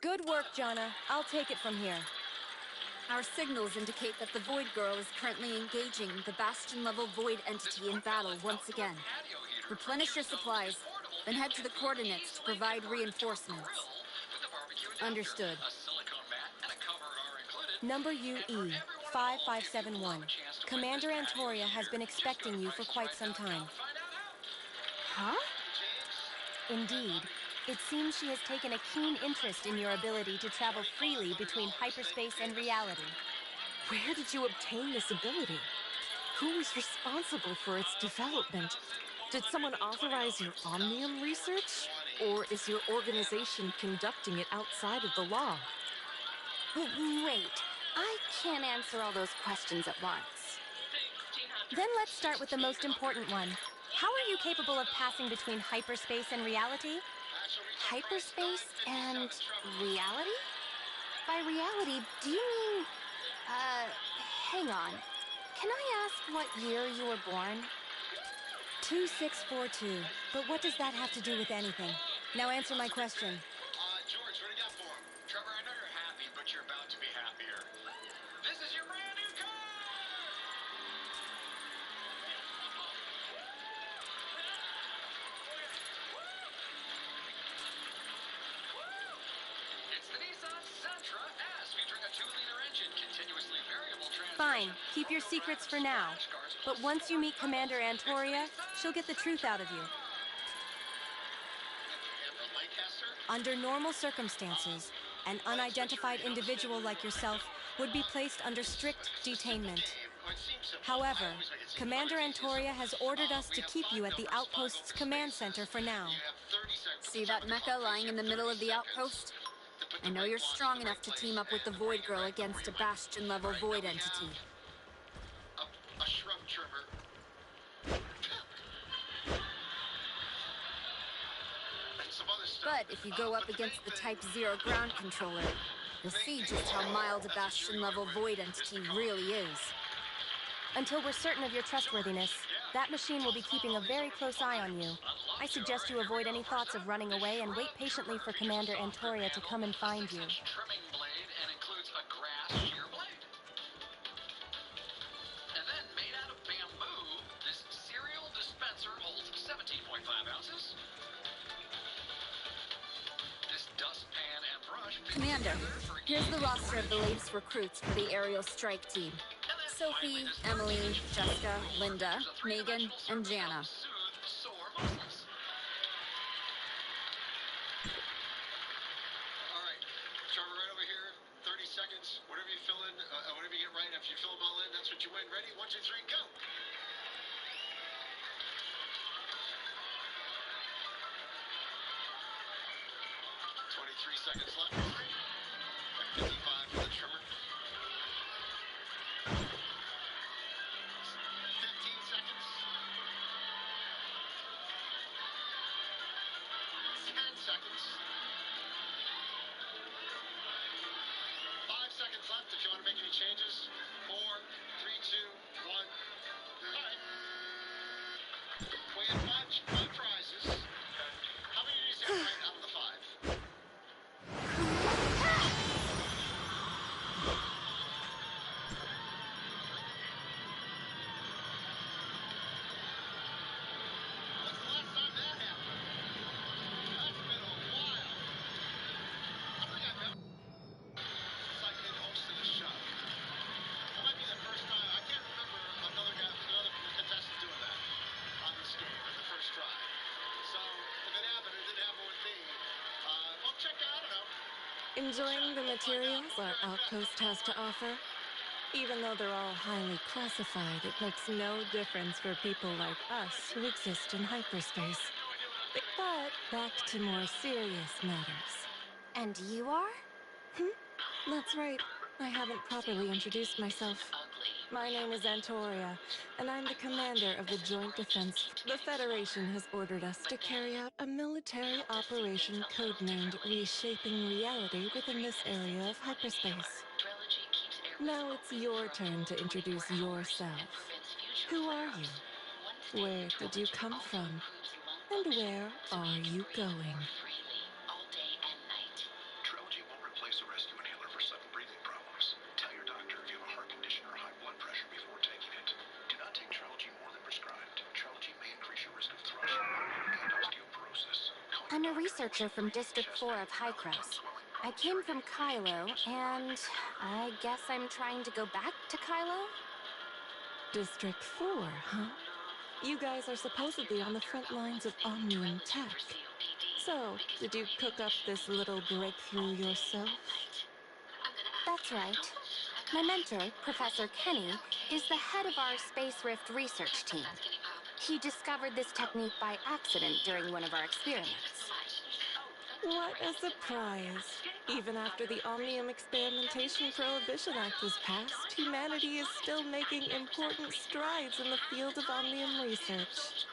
Good work, Jana. I'll take it from here. Our signals indicate that the Void Girl is currently engaging the Bastion-level Void entity in battle once again. Replenish your supplies, then head to the coordinates to provide reinforcements. Understood. Number UE 5571. Commander Antoria has been expecting you for quite some time. Huh? Indeed. It seems she has taken a keen interest in your ability to travel freely between hyperspace and reality. Where did you obtain this ability? Who is responsible for its development? Did someone authorize your Omnium research? Or is your organization conducting it outside of the law? Wait, I can't answer all those questions at once. Then let's start with the most important one. How are you capable of passing between hyperspace and reality? Hyperspace and reality? By reality, do you mean... hang on. Can I ask what year you were born? 2642. But what does that have to do with anything? Now answer my question. George, what do you got for him? Trevor, I know you're happy, but you're about to be happier. This is your brand new car! It's the Nissan Sentra S featuring a 2-liter engine, continuously variable transmission. Fine, keep your secrets for now. But once you meet Commander Antoria, she'll get the truth out of you. Under normal circumstances, an unidentified individual like yourself would be placed under strict detainment. However, Commander Antoria has ordered us to keep you at the Outpost's command center for now. See that mecha lying in the middle of the outpost? I know you're strong enough to team up with the Void Girl against a Bastion-level Void entity. A shrub trimmer. And some other stuff. But if you go up against the Type 0 ground controller, You'll see just how mild a Bastion-level void entity really is. Until we're certain of your trustworthiness, that machine will be keeping a very close eye on you. I suggest you avoid any thoughts of running away and wait patiently for Commander Antoria to come and find you. Trimming blade and includes a grass shear blade. And then made out of bamboo, this cereal dispenser holds 17.5 ounces. This dustpan and brush. Commander, here's the roster of the latest recruits for the aerial strike team. Sophie, Emily, Jessica, Linda, Megan, and Jana. All right, Trevor, right over here. 30 seconds. Whatever you fill in, whatever you get right, if you fill them all in, that's what you win. Ready? 1, 2, 3, go. 23 seconds left. 55 for the trimmer. 15 seconds. 10 seconds. 5 seconds left if you want to make any changes. 4, 3, 2, 1. All right. We have five prizes. How many did you say right out of the 5? Enjoying the materials our outpost has to offer? Even though they're all highly classified, it makes no difference for people like us who exist in hyperspace. But back to more serious matters. And you are? That's right. I haven't properly introduced myself. My name is Antoria, and I'm the commander of the Joint Defense. The Federation has ordered us to carry out a military operation codenamed Reshaping Reality within this area of hyperspace. Now it's your turn to introduce yourself. Who are you? Where did you come from? And where are you going? Trilogy won't replace a rescue inhaler for sudden breathing problems. Tell your doctor if you have a heart condition or high blood pressure before taking it. Do not take Trilogy more than prescribed. Trilogy may increase your risk of thrush and osteoporosis. I'm a researcher from District 4 of Hycross. I came from Kylo, and I guess I'm trying to go back to Kylo? District 4, huh? You guys are supposedly on the front lines of Omnium tech. So, did you cook up this little breakthrough yourself? That's right. My mentor, Professor Kenny, is the head of our Space Rift research team. He discovered this technique by accident during one of our experiments. What a surprise. Even after the Omnium Experimentation Prohibition Act was passed, humanity is still making important strides in the field of Omnium research.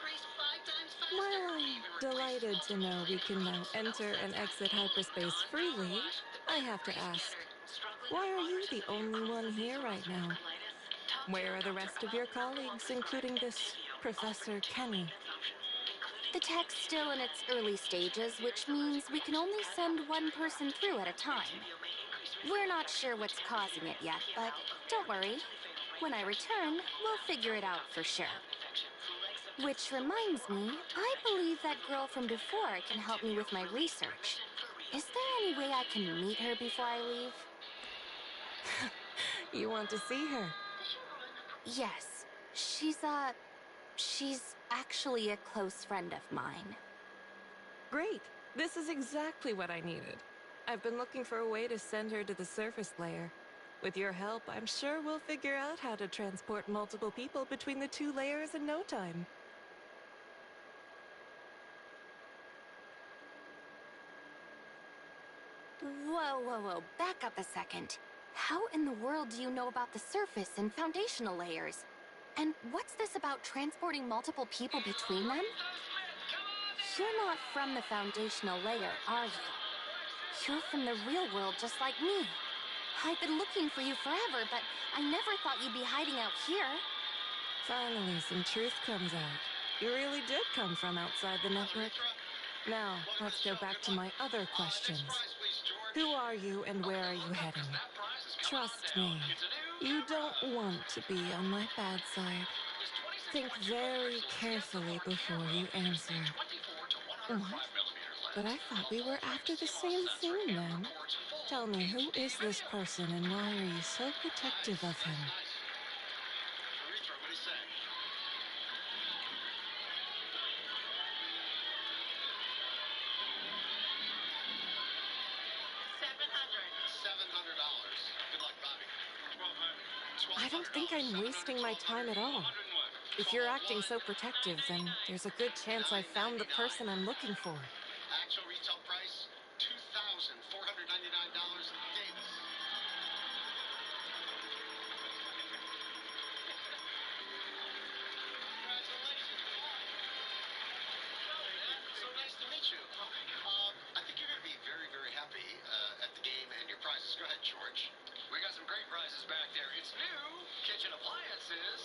While I'm delighted to know we can now enter and exit hyperspace freely, I have to ask, why are you the only one here right now? Where are the rest of your colleagues, including this Professor Kenny? The tech's still in its early stages, which means we can only send one person through at a time. We're not sure what's causing it yet, but don't worry. When I return, we'll figure it out for sure. Which reminds me, I believe that girl from before can help me with my research. Is there any way I can meet her before I leave? You want to see her? Yes. She's actually a close friend of mine. Great. This is exactly what I needed. I've been looking for a way to send her to the surface layer. With your help, I'm sure we'll figure out how to transport multiple people between the 2 layers in no time. Whoa. Back up a second. How in the world do you know about the surface and foundational layers? And what's this about transporting multiple people between them? You're not from the foundational layer, are you? You're from the real world just like me. I've been looking for you forever, but I never thought you'd be hiding out here. Finally, some truth comes out. You really did come from outside the network. Now, let's go back to my other questions. Who are you and where are you heading? Trust me, you don't want to be on my bad side. Think very carefully before you answer. What? But I thought we were after the same thing then. Tell me, who is this person and why are you so protective of him? I don't think I'm wasting my time at all. If you're acting so protective, then there's a good chance I've found the person I'm looking for. Actual retail price, $2,499. Davis. So nice to meet you. I think you're going to be very, very happy at the game and your prizes. Go ahead, George. We got some great prizes back there. It's new kitchen appliances,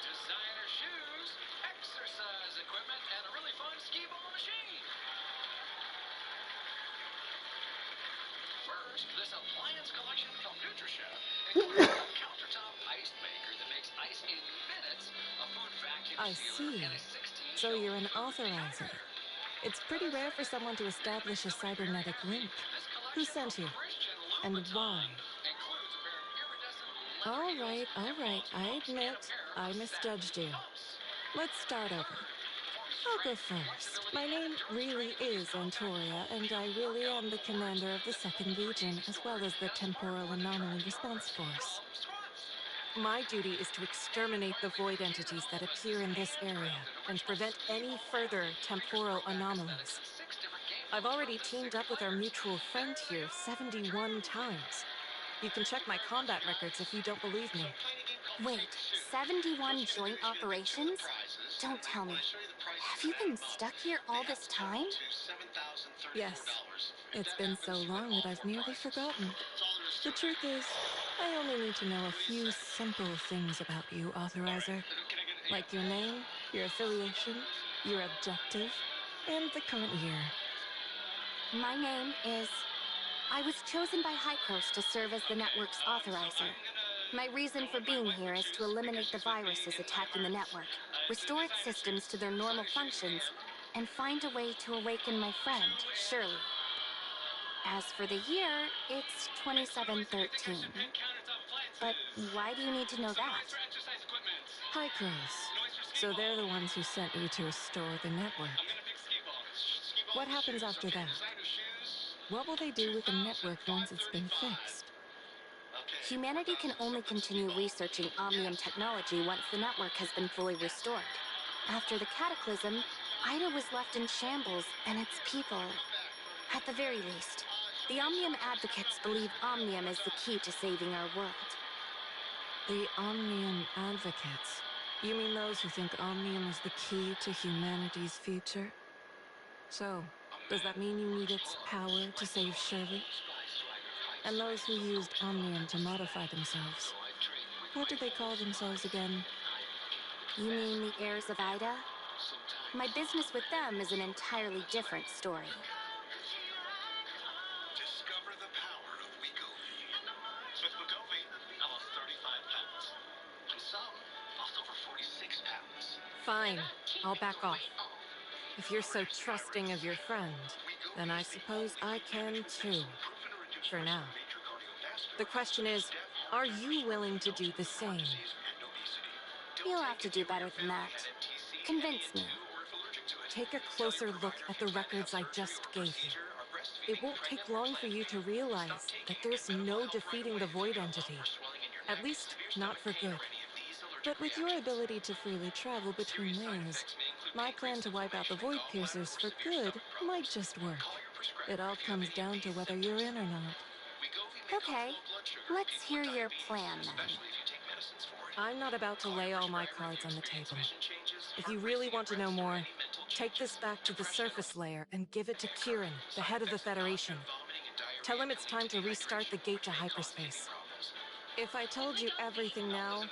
designer shoes, exercise equipment, and a really fun skee-ball machine. First, this appliance collection from NutriChef includes a countertop ice maker that makes ice in minutes, a food vacuum I sealer, see. and a 16 So you're an authorizer. It's pretty rare for someone to establish a cybernetic link. Who sent you? And why? All right. I admit I misjudged you. Let's start over. I'll go first. My name really is Antoria, and I really am the commander of the 2nd Legion, as well as the Temporal Anomaly Response Force. My duty is to exterminate the void entities that appear in this area and prevent any further temporal anomalies. I've already teamed up with our mutual friend here 71 times. You can check my combat records if you don't believe me. Wait, 71 joint operations? Don't tell me. Have you been stuck here all this time? Yes. It's been so long that I've nearly forgotten. The truth is, I only need to know a few simple things about you, Authorizer. Like your name, your affiliation, your objective, and the current year. My name is... I was chosen by Hycros to serve as the network's authorizer. My reason for being here is to eliminate the viruses attacking the network, restore its systems to their normal functions, and find a way to awaken my friend, Shirley. As for the year, it's 2713. But why do you need to know that? Hycros. So they're the ones who sent you to restore the network. What happens after that? What will they do with the network once it's been fixed? Humanity can only continue researching Omnium technology once the network has been fully restored. After the cataclysm, Ida was left in shambles, and its people... At the very least, the Omnium advocates believe Omnium is the key to saving our world. The Omnium advocates? You mean those who think Omnium is the key to humanity's future? So, does that mean you need its power to save Shirley? And those who used Omnium to modify themselves. What did they call themselves again? You mean the heirs of Ida? My business with them is an entirely different story. Discover the power of Wegovy. With Wegovy, I lost 35 pounds. And some lost over 46 pounds. Fine, I'll back off. If you're so trusting of your friend, then I suppose I can too. For now. The question is, are you willing to do the same? You'll have to do better than that. Convince me. Take a closer look at the records I just gave you. It won't take long for you to realize that there's no defeating the void entity. At least, not for good. But with your ability to freely travel between layers, my plan to wipe out the void piercers for good might just work. It all comes down to whether you're in or not. Okay, let's hear your plan then. I'm not about to lay all my cards on the table. If you really want to know more, take this back to the surface layer and give it to Kieran, the head of the Federation. Tell him it's time to restart the gate to hyperspace. If I told you everything now,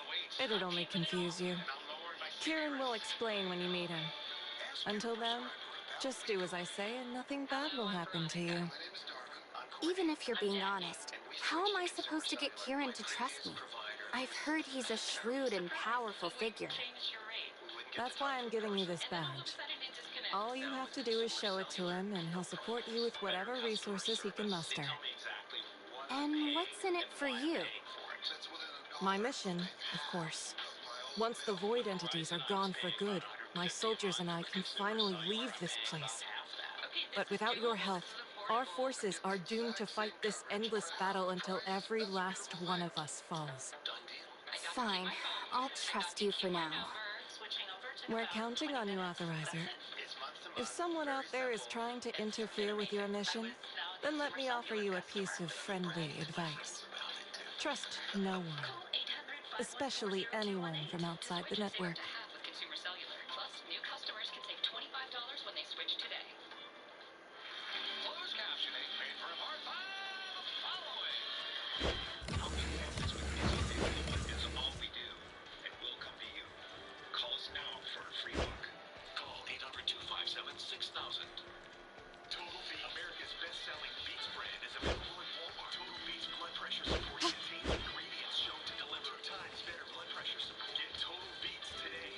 it'd only confuse you. Kieran will explain when you meet him. Until then, just do as I say and nothing bad will happen to you. Even if you're being honest, how am I supposed to get Kieran to trust me? I've heard he's a shrewd and powerful figure. That's why I'm giving you this badge. All you have to do is show it to him, and he'll support you with whatever resources he can muster. And what's in it for you? My mission, of course. Once the Void entities are gone for good, my soldiers and I can finally leave this place. But without your help, our forces are doomed to fight this endless battle until every last one of us falls. Fine, I'll trust you for now. We're counting on you, Authorizer. If someone out there is trying to interfere with your mission, then let me offer you a piece of friendly advice. Trust no one, especially anyone from outside the network. New customers can save $25 when they switch today. Closed captioning made for a part following. Is all we do, and we'll come to you. Call us now for a free book. Call 800-257-6000. Total Beats, America's best-selling Beats brand, is available at Walmart. Total Beats blood pressure support contains ingredients shown to deliver times better blood pressure support. Get Total Beats today.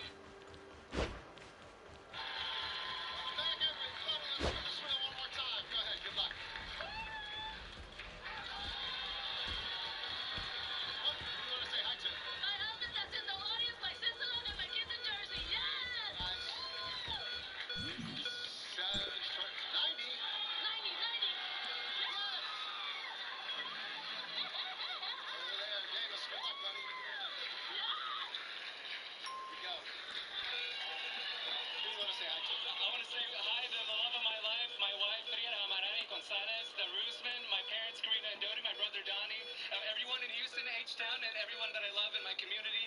Everyone in Houston, H-Town, and everyone that I love in my community.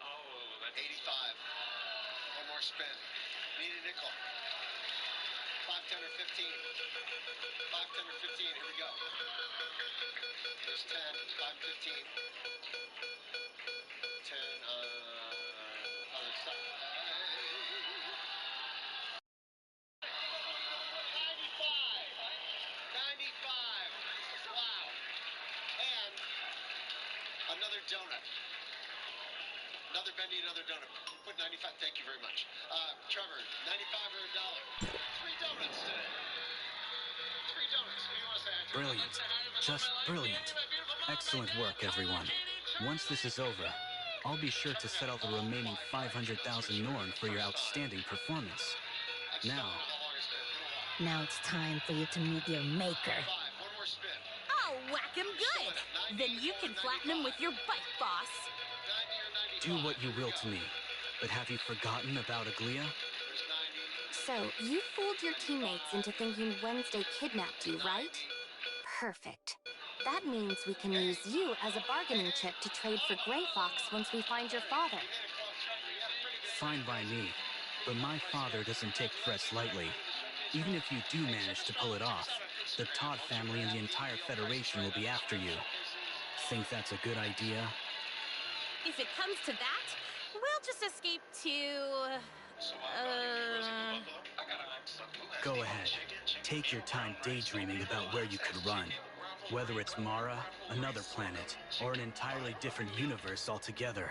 Oh, that's 85. One more spin. Need a nickel. 5, 10, or 15. 5, 10, or 15. Here we go. Here's 10, 5, 15. 10, other side. 95. Wow. And another donut. Another bendy, another donut. Put 95. Thank you very much. Trevor, 95 or $1. 3 donuts today. 3 donuts. Who do you want to say hi to? Brilliant. Just brilliant. Excellent work, everyone. Once this is over, I'll be sure to settle the remaining 500,000 Norn for your outstanding performance. Now it's time for you to meet your maker. One more spin. I'll whack him good. Then you can flatten him with your bike, boss. Do what you will to me, but have you forgotten about Aglia? So, you fooled your teammates into thinking Wednesday kidnapped you, right? Perfect. That means we can use you as a bargaining chip to trade for Grey Fox once we find your father. Fine by me, but my father doesn't take threats lightly. Even if you do manage to pull it off, the Todd family and the entire Federation will be after you. Think that's a good idea? If it comes to that, we'll just escape to... Go ahead. Take your time daydreaming about where you could run. Whether it's Mara, another planet, or an entirely different universe altogether,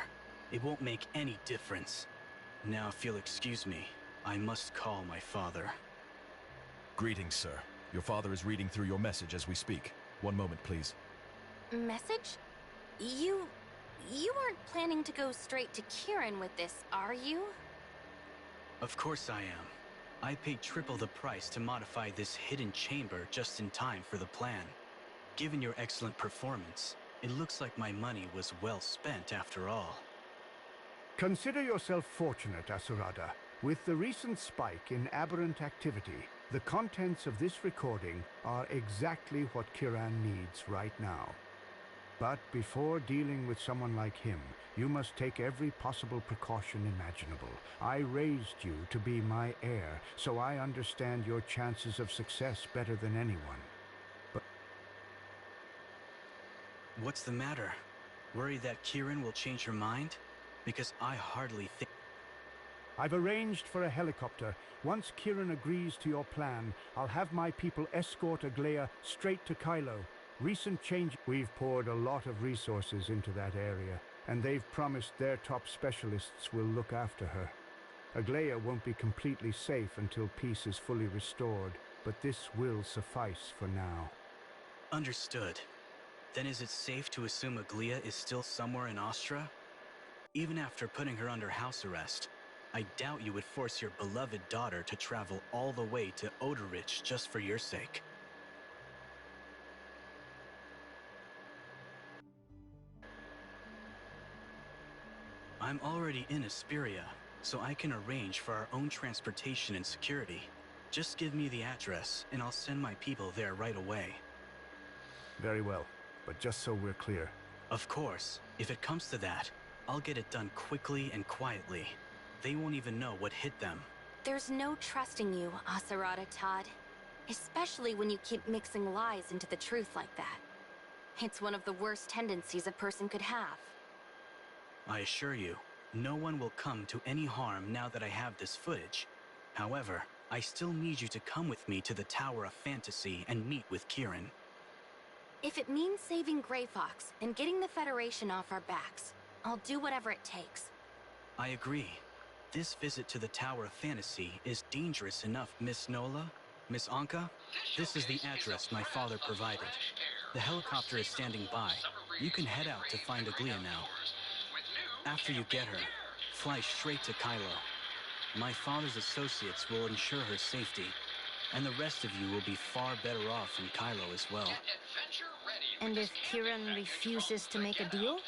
it won't make any difference. Now, if you'll excuse me, I must call my father. Greetings, sir. Your father is reading through your message as we speak. One moment, please. Message? You aren't planning to go straight to Kieran with this, are you? Of course I am. I paid triple the price to modify this hidden chamber just in time for the plan. Given your excellent performance, it looks like my money was well spent after all. Consider yourself fortunate, Asurada. With the recent spike in aberrant activity, the contents of this recording are exactly what Kieran needs right now. But before dealing with someone like him, you must take every possible precaution imaginable. I raised you to be my heir, so I understand your chances of success better than anyone. What's the matter? Worried that Kieran will change her mind? Because I hardly think... I've arranged for a helicopter. Once Kieran agrees to your plan, I'll have my people escort Aglaya straight to Kylo. Recent change... We've poured a lot of resources into that area, and they've promised their top specialists will look after her. Aglaya won't be completely safe until peace is fully restored, but this will suffice for now. Understood. Then is it safe to assume Aglaya is still somewhere in Astra? Even after putting her under house arrest, I doubt you would force your beloved daughter to travel all the way to Odorich just for your sake. I'm already in Asperia, so I can arrange for our own transportation and security. Just give me the address, and I'll send my people there right away. Very well, but just so we're clear. Of course, if it comes to that, I'll get it done quickly and quietly. They won't even know what hit them. There's no trusting you, Asarada Todd. Especially when you keep mixing lies into the truth like that. It's one of the worst tendencies a person could have. I assure you, no one will come to any harm now that I have this footage. However, I still need you to come with me to the Tower of Fantasy and meet with Kieran. If it means saving Grey Fox and getting the Federation off our backs, I'll do whatever it takes. I agree. This visit to the Tower of Fantasy is dangerous enough, Miss Nola. Miss Anka, this is the address my father provided. The helicopter is standing by. You can head out to find Aglaya now. After you get her, fly straight to Kylo. My father's associates will ensure her safety, and the rest of you will be far better off in Kylo as well. And if Kieran refuses to make a deal?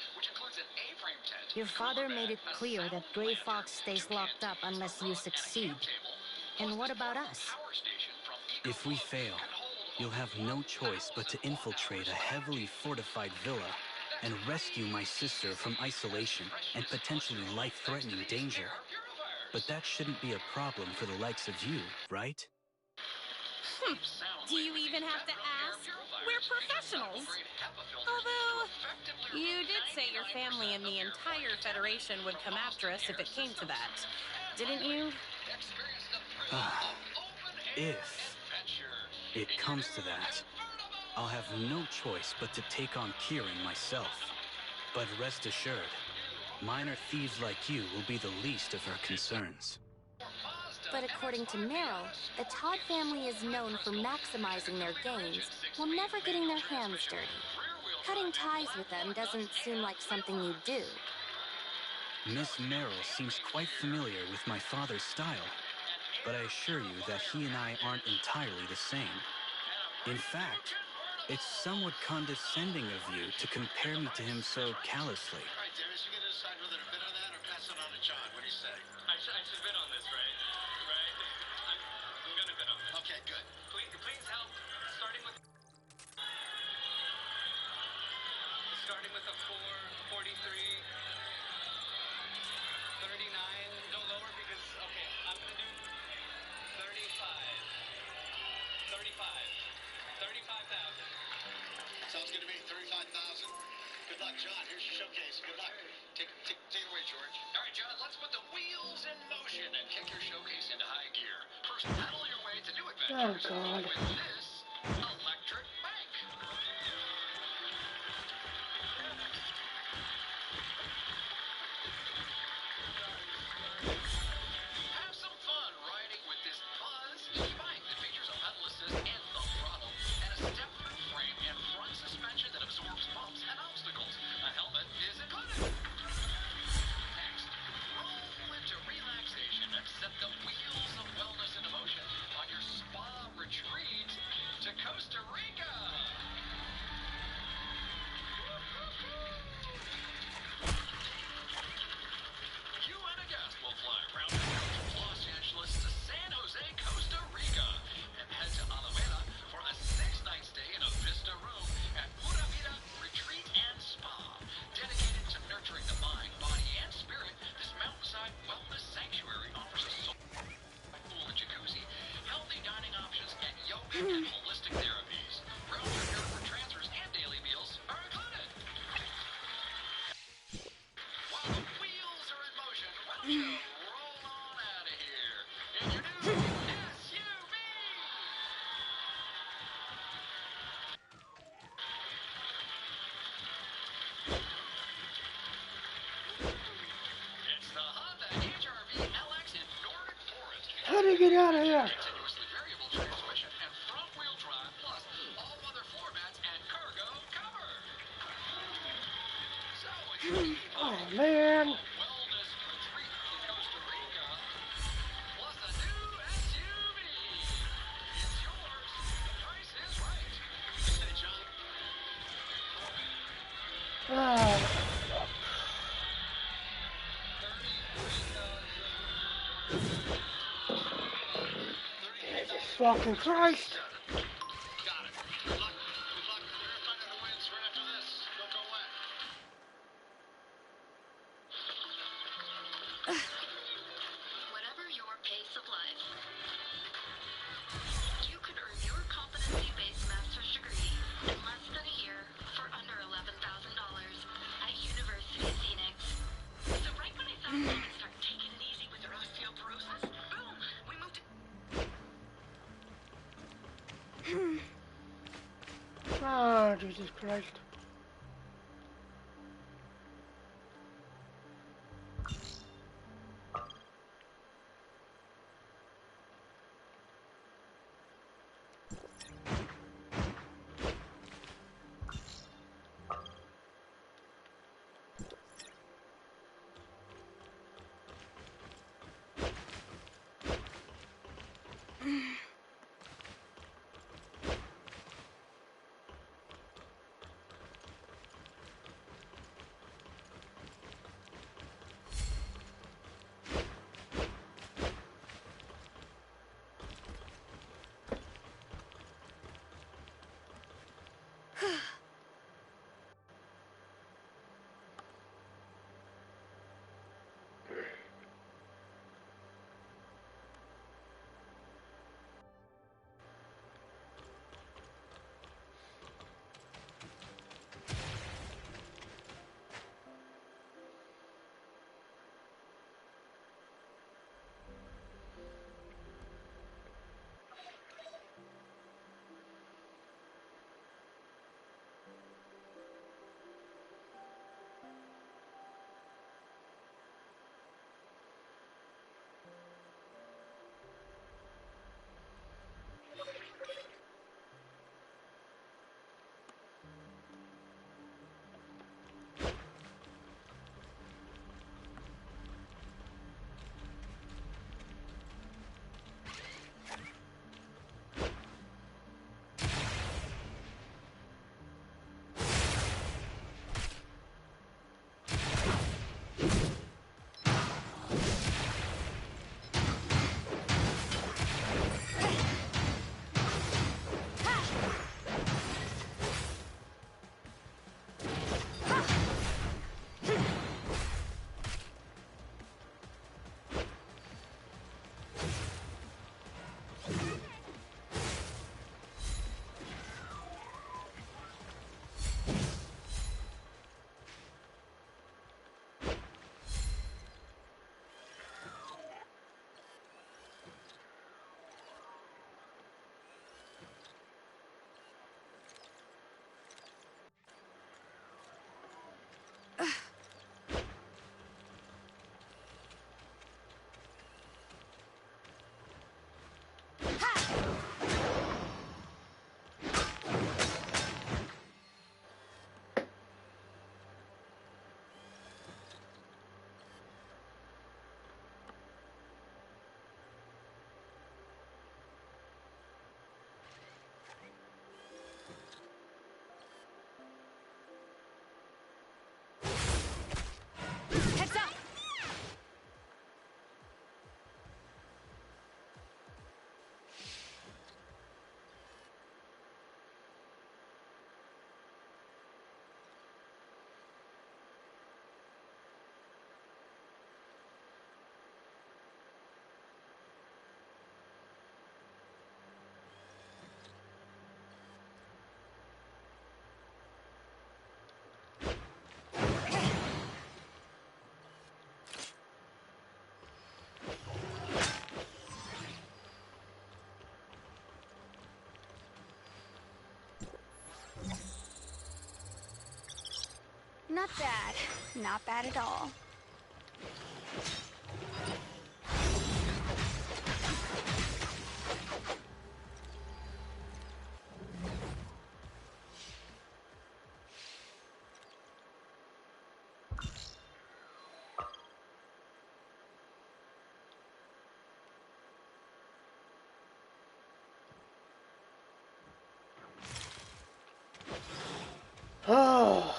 Your father made it clear that Grey Fox stays locked up unless you succeed. And what about us? If we fail, you'll have no choice but to infiltrate a heavily fortified villa and rescue my sister from isolation and potentially life-threatening danger. But that shouldn't be a problem for the likes of you, right? Do you even have to ask? We're professionals. Although, you did say your family and the entire Federation would come after us if it came to that, didn't you? If it comes to that, I'll have no choice but to take on Kieran myself. But rest assured, minor thieves like you will be the least of her concerns. But according to Meryl, the Todd family is known for maximizing their gains while never getting their hands dirty. Cutting ties with them doesn't seem like something you do. Miss Meryl seems quite familiar with my father's style, but I assure you that he and I aren't entirely the same. In fact, it's somewhat condescending of you to compare me to him so callously. All right, Dennis, you gotta decide whether to bid on that or pass it on to John. What do you say? I should bid on this, right? Right? I'm gonna bid on this. Okay, good. Please help. Starting with a 443, 39. No lower because, okay, I'm gonna do 35. 35,000. Sounds good to me. 35,000. Good luck, John. Here's your showcase. Good luck. Take it away, George. All right, John, let's put the wheels in motion and kick your showcase into high gear. First, paddle your way to new adventures God. with this electric bike. Have some fun riding with this Buzz e-bike that features a pedal assist and the throttle, and a step-through frame and front suspension that absorbs bumps and obstacles. A helmet is included. Next, roll into relaxation and set the wheels of wellness into motion on your spa retreat to Costa Rica. You and a guest will fly round the world from Los Angeles to San Jose, Costa Rica, and head to Alameda for a 6-night stay in a Vista room at Pura Vida Retreat and Spa. Dedicated to nurturing the mind, body, and spirit, this mountainside wellness sanctuary offers a pool and jacuzzi, healthy dining options, and yoga and holistic therapies. Room out of here. Continuously variable transmission and front-wheel drive, plus all weather floor mats and cargo covered. So, Oh, man. wellness retreat to Costa Rica, plus a new SUV. It's yours. The price is right. Hey, John. Jesus fucking Christ. Got it. Good luck. Good luck. Verify the wins right after this. Don't go away. Whatever your pace of life, you could earn your competency-based master's degree in less than a year for under $11,000 at University of Phoenix. So right when I thought mom would start taking it easy with her osteoporosis, boom, we moved to... Oh, Jesus Christ. Heads up! Not bad. Not bad at all. Oh.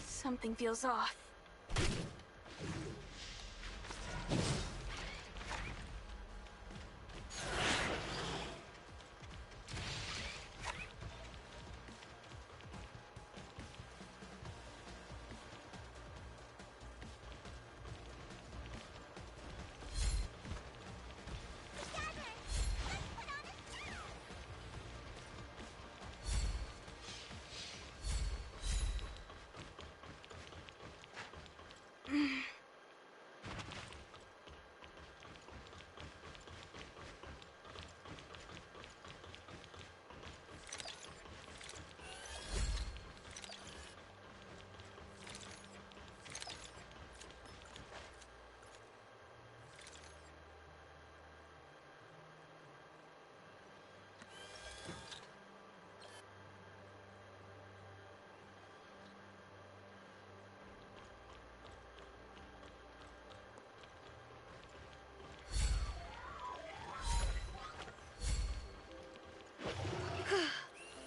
Something feels off.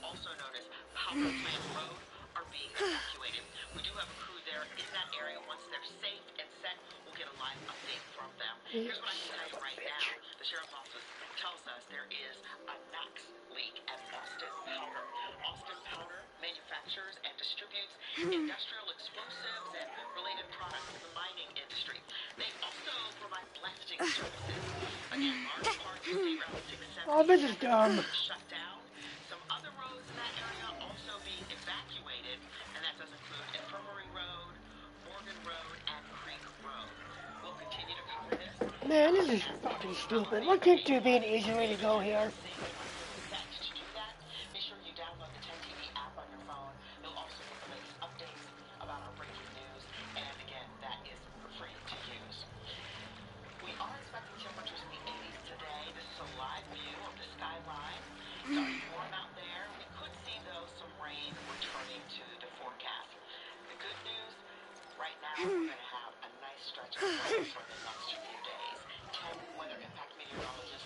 Also known as Power Plant Road, are being evacuated. We do have a crew there in that area. Once they're safe and set, we'll get a live update from them. Here's what I can tell you right now. The sheriff's office tells us there is a NOx leak at Austin Powder. Austin Powder manufactures and distributes industrial explosives and related products in the mining industry. They also provide blasting services. Again, large parts of the Route 670 Oh, this is dumb. shut down. Some other roads in that area also being evacuated, and that does include Infirmary Road, Morgan Road, and Creek Road. We'll continue to cover this. Man, this is fucking stupid. Why can't there be an easy way to go here? To do that, be sure you download the 10TV app on your phone. You'll also get the latest updates about our breaking news, and again, that is free to use. We are expecting temperatures in the 80s today. This is a live view of the skyline. It's already warm out there. We could see, though, some rain returning to the forecast. The good news, right now, we're going to have a nice stretch of rain for the next few days. 10 weather impact meteorologist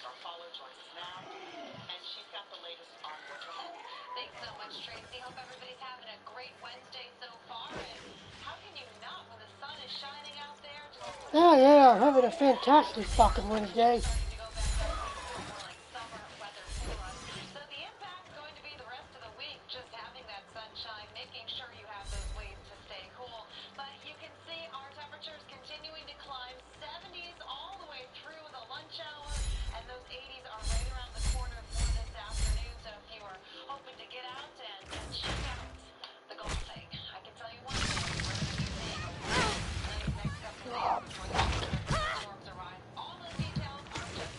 Sarah Follow joins us now, and she's got the latest on what's ahead. Thanks so much, Tracy. Hope everybody's having a great Wednesday so far. And how can you not when the sun is shining out there? Yeah, I'm having a fantastic fucking Wednesday. So the impact's going to be the rest of the week, just having that sunshine, making sure you have those ways to stay cool. But you can see our temperatures continuing to climb, 70s all the way through the lunch hour, and those 80s are right around the corner for this afternoon. So if you are hoping to get out and check out the golfing, I can tell you one thing, we're going to be seeing a lot in these next couple of days before the storms arrive. All those details are just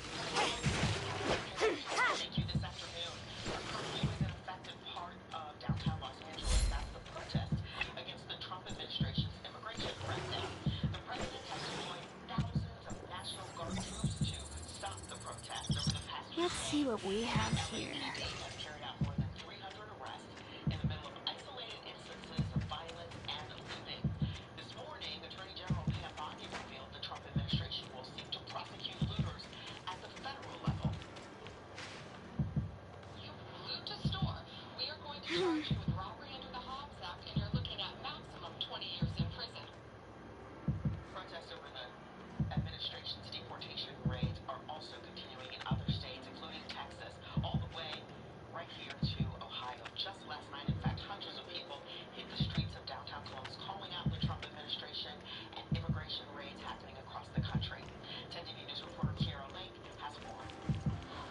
Thank you this afternoon. A curfew is in effect in part of downtown Los Angeles. That's the protest against the Trump administration's immigration crackdown. The president has deployed thousands of National Guard troops to stop the protest over the past few Let's days. see what we have here. LAPD has carried out more than 300 arrests in the middle of isolated instances of violence and looting. This morning, Attorney General Pam Bondi revealed the Trump administration will seek to prosecute looters at the federal level. You loot a store. We are going to charge you with robbery under the Hobbs Act, and you're looking at maximum 20 years in prison. Protests over the administration's deportation raids are also continuing in other states, including Texas, all the way right here to Ohio. Just last night, in fact, hundreds of people hit the streets of downtown Columbus calling out the Trump administration and immigration raids happening across the country. 10 TV News reporter Kiara Lake has more.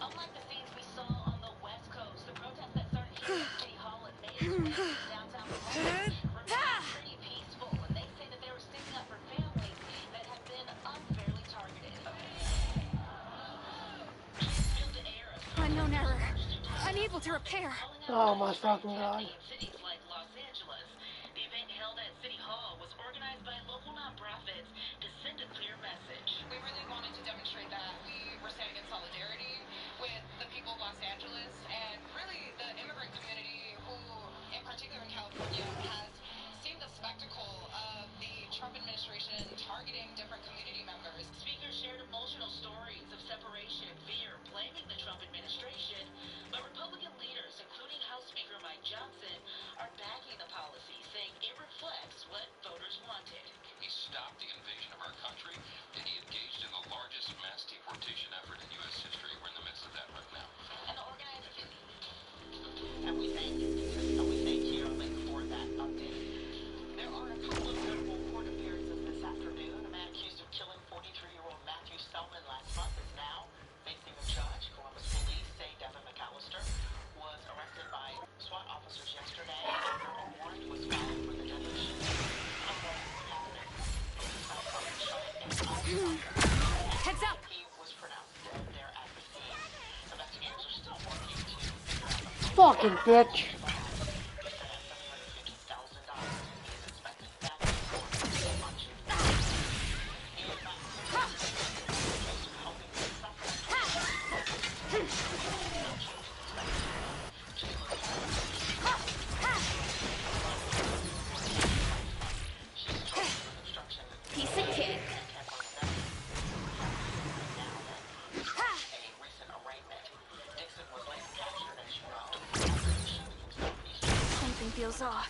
Unlike the scenes we saw on the West Coast, the protests that started here at City Hall downtown pretty peaceful, and they say that they were sticking up for families that have been unfairly targeted. Unknown error. Unable to repair. Oh my fucking god. Cities like Los Angeles. The event held at City Hall was organized by local nonprofits to send a clear message. We really wanted to demonstrate that we were standing in solidarity with the people of Los Angeles and really the immigrant community who, in particular in California, has seen the spectacle of the Trump administration targeting different community members. Speakers shared emotional stories of separation, fear, blaming the Trump administration, but Republican leaders, including House Speaker Mike Johnson, are backing the policy, saying it reflects what voters wanted. He stopped the invasion of our country, and he engaged in the largest mass deportation effort in U.S. history. We're in the midst of that right now. And the organizers, and we thank you for that update. There are a couple of notable court appearances this afternoon. A man accused of killing 43-year-old Matthew Selman last month is now facing a judge. Columbus police say Devin McAllister was arrested by SWAT officers yesterday after a warrant was filed for the deadly shooting. Heads up! He was pronounced dead there at the scene. Investigators are still working to figure out the Fucking bitch. Piece of cake. Something feels off.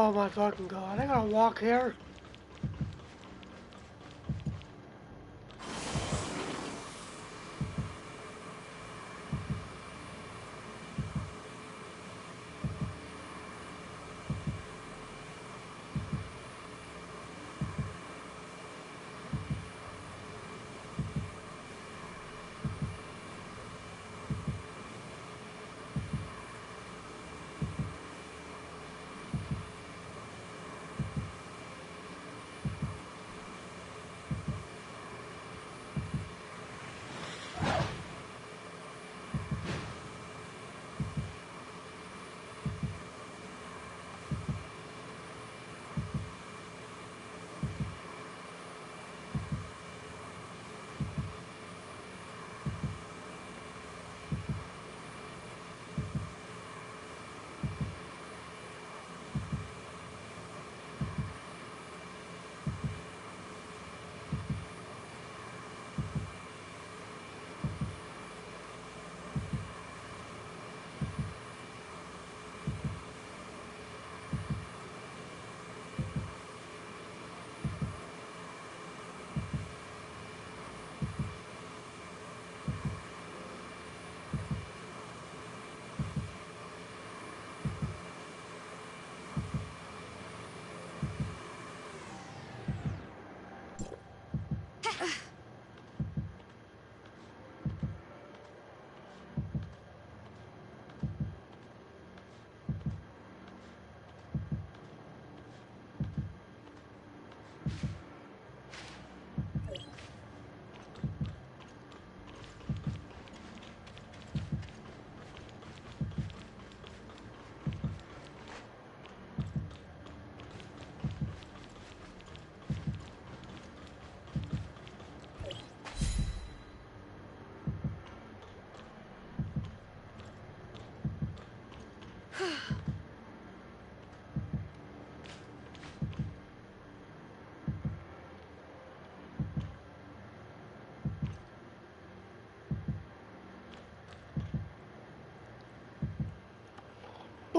Oh my fucking god, I gotta walk here.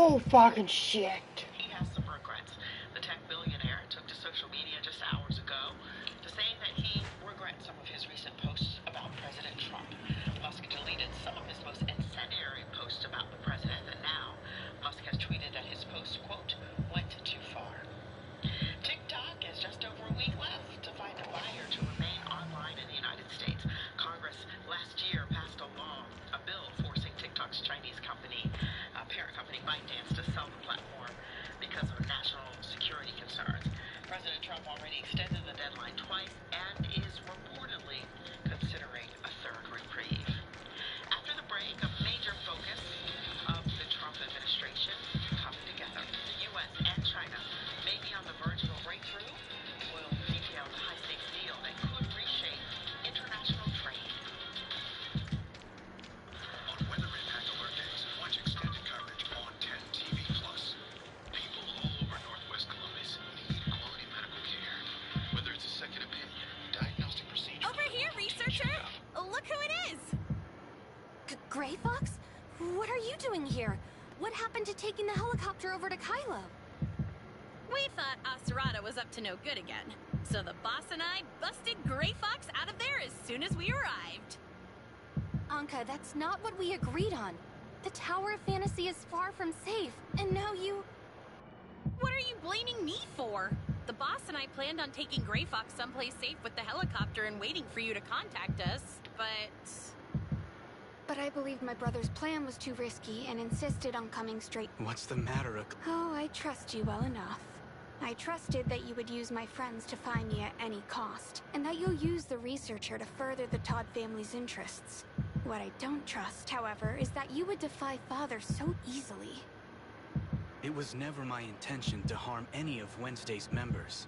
Oh fucking shit. He has some regrets. The tech billionaire took to social media just hours ago to say that he regrets some of his recent posts about President Trump. Musk deleted some of his most incendiary posts about the president, and now Musk has tweeted that his post, quote, went too far. TikTok has just over a week left to find a buyer to remain online in the United States. Congress last year passed a law, a bill forcing TikTok's Chinese company, parent company ByteDance, to sell the platform because of national security concerns. President Trump already extended the deadline twice and is reportedly considering a third reprieve. After the break, a major focus of the Trump administration coming together. The U.S. and China may be on the verge of a breakthrough. We'll detail the high-stakes deal that could reshape international trade. On Weather Impact Alert Days, watch extended coverage on 10 TV+. People all over Northwest Columbus need quality medical care. Whether it's a second opinion, diagnostic procedure... Over here, researcher! Look who it is! Gray Fox? What are you doing here? What happened to taking the helicopter over to Kylo? We thought Acerada was up to no good again, so the boss and I busted Gray Fox out of there as soon as we arrived. Anka, that's not what we agreed on. The Tower of Fantasy is far from safe, and now you... What are you blaming me for? The boss and I planned on taking Gray Fox someplace safe with the helicopter and waiting for you to contact us, But I believed my brother's plan was too risky and insisted on coming straight. What's the matter, Oh, I trust you well enough. I trusted that you would use my friends to find me at any cost, and that you'll use the researcher to further the Todd family's interests. What I don't trust, however, is that you would defy Father so easily. It was never my intention to harm any of Wednesday's members.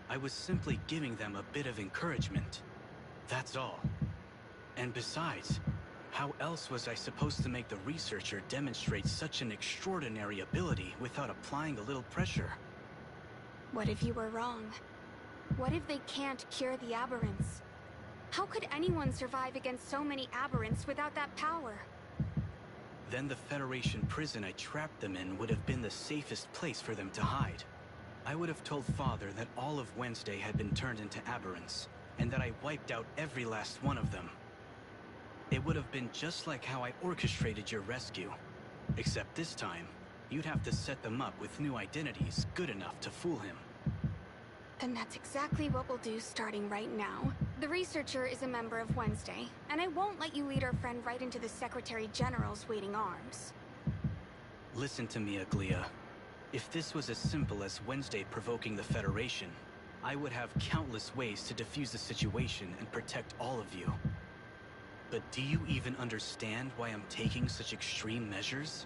I was simply giving them a bit of encouragement. That's all. And besides, how else was I supposed to make the researcher demonstrate such an extraordinary ability without applying a little pressure? What if you were wrong? What if they can't cure the aberrants? How could anyone survive against so many aberrants without that power? then the Federation prison I trapped them in would have been the safest place for them to hide. I would have told Father that all of Wednesday had been turned into aberrants, and that I wiped out every last one of them. It would have been just like how I orchestrated your rescue. Except this time, you'd have to set them up with new identities good enough to fool him. And that's exactly what we'll do starting right now. The researcher is a member of Wednesday, and I won't let you lead our friend right into the Secretary General's waiting arms. Listen to me, Aglia. If this was as simple as Wednesday provoking the Federation, I would have countless ways to defuse the situation and protect all of you. But do you even understand why I'm taking such extreme measures?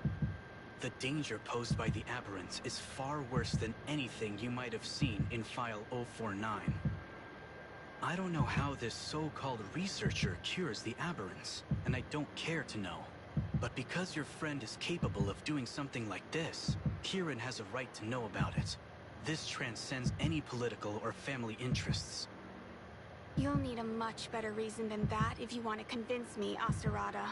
The danger posed by the aberrants is far worse than anything you might have seen in File 049. I don't know how this so-called researcher cures the aberrants, and I don't care to know. But because your friend is capable of doing something like this, Kieran has a right to know about it. This transcends any political or family interests. You'll need a much better reason than that if you want to convince me, Asarada.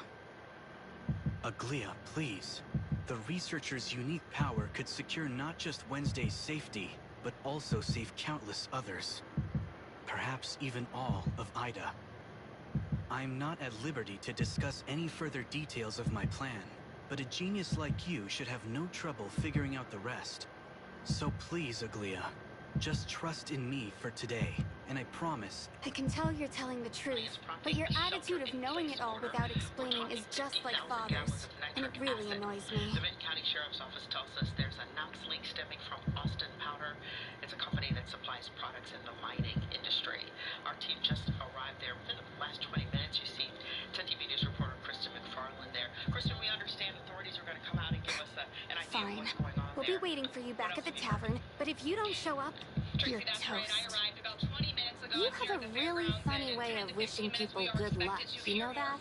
Aglia, please. The researcher's unique power could secure not just Wednesday's safety, but also save countless others. Perhaps even all of Ida. I'm not at liberty to discuss any further details of my plan, but a genius like you should have no trouble figuring out the rest. So please, Aglia, just trust in me for today, and I promise... I can tell you're telling the truth, but your attitude of knowing it all without explaining is just like Father's, and it really annoys me. The Benton County Sheriff's Office tells us there's a NOx leak stemming from Austin Powder. It's a company that supplies products in the mining industry. Our team just arrived there within the last 20 minutes. You see 10 TV News reporter Kristen McFarland there. Kristen, we understand authorities are going to come out and give us an idea of what's going on We'll be waiting for you back at the tavern, but if you don't show up, you're toast. You have a really funny way of wishing people good luck, you know that?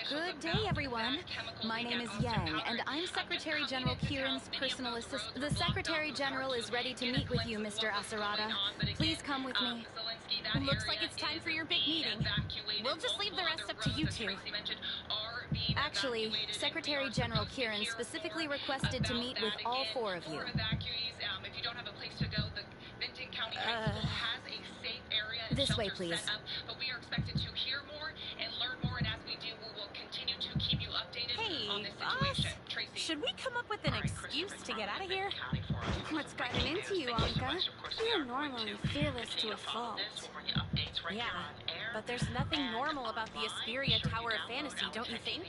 Good day, everyone. My name is Yang, and I'm Secretary General Kieran's personal assistant. The Secretary General is ready to meet with you, Mr. Asarada. Please come with me. Looks like it's time for your big meeting. We'll just leave the rest up to you two. Actually, Secretary General Kieran specifically requested to meet with all four of you. This way, please. But we are expected to hear more and learn more, and as we do, we will continue to keep you updated on this situation. Tracy, should we come up with an excuse to get out of here? What's gotten into you, Anka? You're normally fearless to a fault. Yeah, but there's nothing normal about the Asperia Tower of Fantasy, don't you think?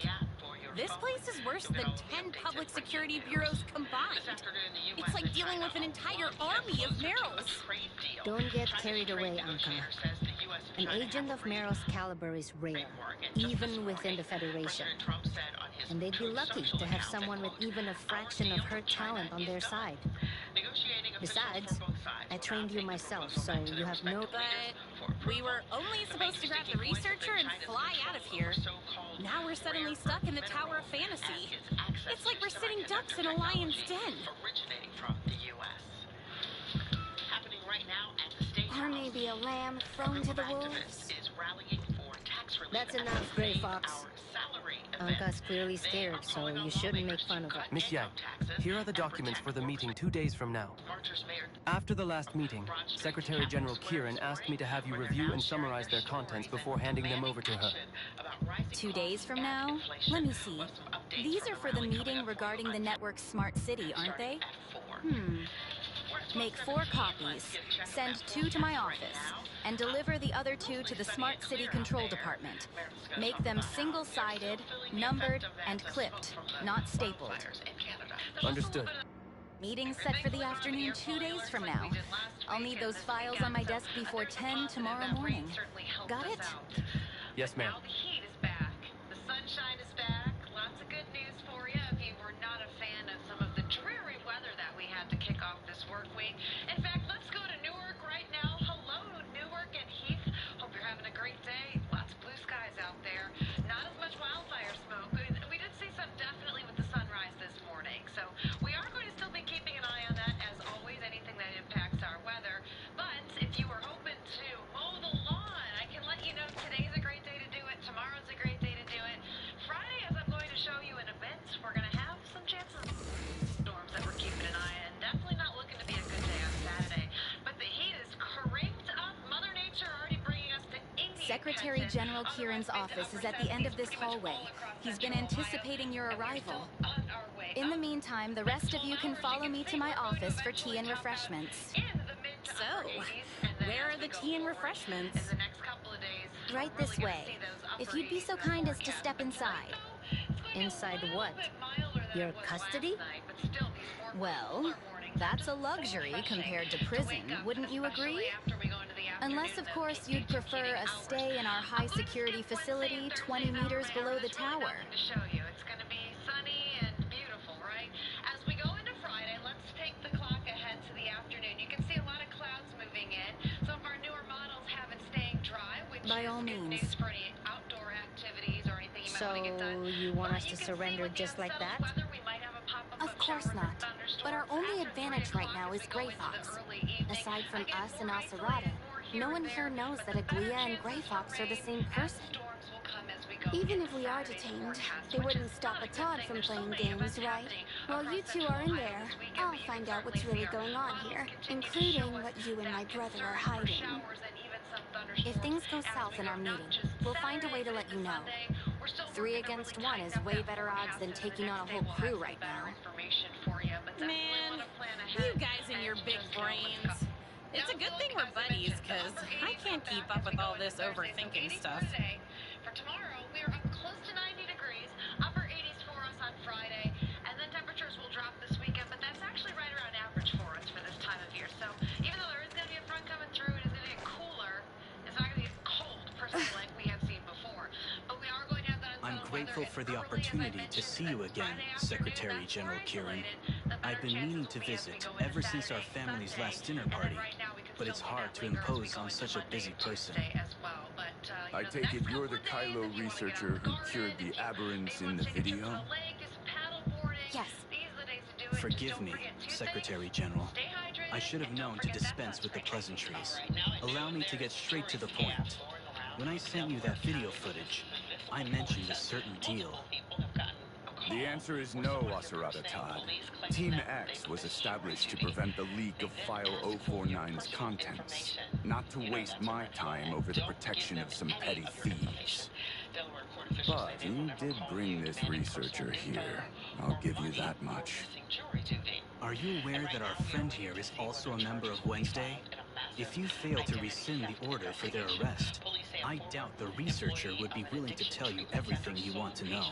This place is worse than 10 public security bureaus combined. It's like dealing with an entire army of Merrills. Don't get carried away, Anka. An agent of Merrill's caliber is rare, even within the Federation. And they'd be lucky to have someone with even a fraction of her talent on their side. Besides, I trained you myself, so you have no... But we were only supposed to grab the researcher and fly out of here. Now we're suddenly stuck in the Tower of Fantasy. It's like we're sitting ducks in a lion's den. Originating from the U.S. Happening right now at the State Or maybe a lamb thrown to the wolves. Is rallying for tax relief. That's enough, Gray Fox. Anka's clearly scared, so you shouldn't make fun of her. Miss Yang, here are the documents for the meeting 2 days from now. After the last meeting, Secretary General Kieran asked me to have you review and summarize their contents before handing them over to her. 2 days from now? Let me see. These are for the meeting regarding the network's smart city, aren't they? Make 4 copies, send 2 to my office, and deliver the other 2 to the Smart City Control Department. Make them single-sided, numbered, and clipped, not stapled. Understood. Meeting set for the afternoon 2 days from now. I'll need those files on my desk before 10 tomorrow morning. Got it? Yes, ma'am. Now the heat is back. The sunshine is back. Lots of good news for you if you were not a fan of some of the dreary weather that we had to kick off this work week. In fact, let's go to Newark right now. Hello, Newark and Heath. Hope you're having a great day. Lots of blue skies out there. Not as much wildfire smoke. We did see some definitely with the sunrise this morning. So we are going to still be keeping an eye on that as always, anything that impacts our weather. But if you were hoping to mow the lawn, I can let you know today's a great day to do it. Tomorrow's Secretary General Kieran's office is at the end of this hallway. He's been anticipating your arrival. In the meantime, the rest of you can follow me to my office for tea and refreshments. So, where are the tea and refreshments? Right this way. If you'd be so kind as to step inside. Inside what? Your custody? Well, that's a luxury compared to prison, wouldn't you agree? Unless, of course, you'd prefer a stay in our high-security facility 20 meters below the tower. It's going to be sunny and beautiful, right? As we go into Friday, let's take the clock ahead to the afternoon. You can see a lot of clouds moving in. Some of our newer models have it staying dry, which By is all good means. news for any outdoor activities or anything you might So, want to get done. you want us to surrender just like that? Of course not. But our only advantage right now is Grey Fox. Aside from us and Aserada, no one here knows that Aglia and Grey Fox are the same person. Even if we are detained, they wouldn't stop a Todd from playing games, right? While you two are in there, I'll find out what's really going on here, including what you and my brother are hiding. If things go south in our meeting, we'll find a way to let you know. 3 against 1 is way better odds than taking on a whole crew right now. Man, you guys and your big brains. It's a good thing we're buddies, because I can't keep up with all this overthinking stuff. For tomorrow, we are up close to 90 degrees, upper 80s for us on Friday, and then temperatures will drop this weekend, but that's actually right around average for us for this time of year. So even though there is going to be a front coming through, it is going to get cooler. It's not going to get cold, per se, like we have seen before. But we are going to have that I'm grateful for the opportunity to see you again, Secretary General Kieran. I've been meaning to visit ever since our family's last dinner party, but it's hard to impose on such a busy person. I take it you're the Kylo researcher who cured the aberrants in the video? Yes. Forgive me, Secretary General. I should have known to dispense with the pleasantries. Allow me to get straight to the point. When I sent you that video footage, I mentioned a certain deal. The answer is no, Aserada Todd. Team X was established to prevent the leak of File 049's contents, not to waste my time over the protection of some petty thieves. But you did bring this researcher here. I'll give you that much. Are you aware that our friend here is also a member of Wednesday? If you fail to rescind the order for their arrest, I doubt the researcher would be willing to tell you everything you want to know.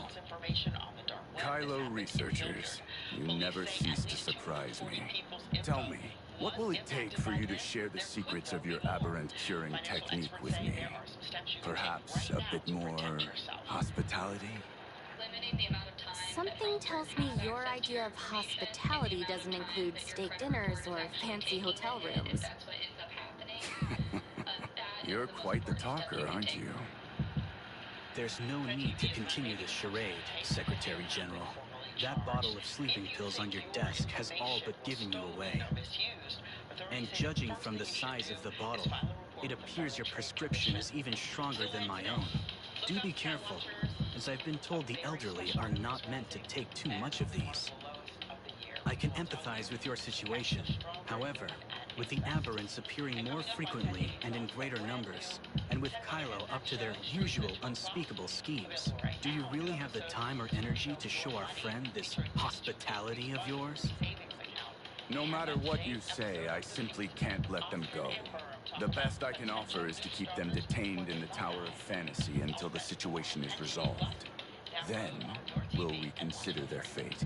Kylo researchers, you never cease to surprise me. Tell me, what will it take for you to share the secrets of your aberrant curing technique with me? Perhaps a bit more hospitality? Something tells me your idea of hospitality doesn't include steak dinners or fancy hotel rooms. You're quite the talker, aren't you? There's no need to continue this charade, Secretary General. That bottle of sleeping pills on your desk has all but given you away. And judging from the size of the bottle, it appears your prescription is even stronger than my own. Do be careful, as I've been told the elderly are not meant to take too much of these. I can empathize with your situation. However, with the aberrants appearing more frequently and in greater numbers, and with Kylo up to their usual unspeakable schemes, do you really have the time or energy to show our friend this hospitality of yours? No matter what you say, I simply can't let them go. The best I can offer is to keep them detained in the Tower of Fantasy until the situation is resolved. Then, we'll reconsider their fate.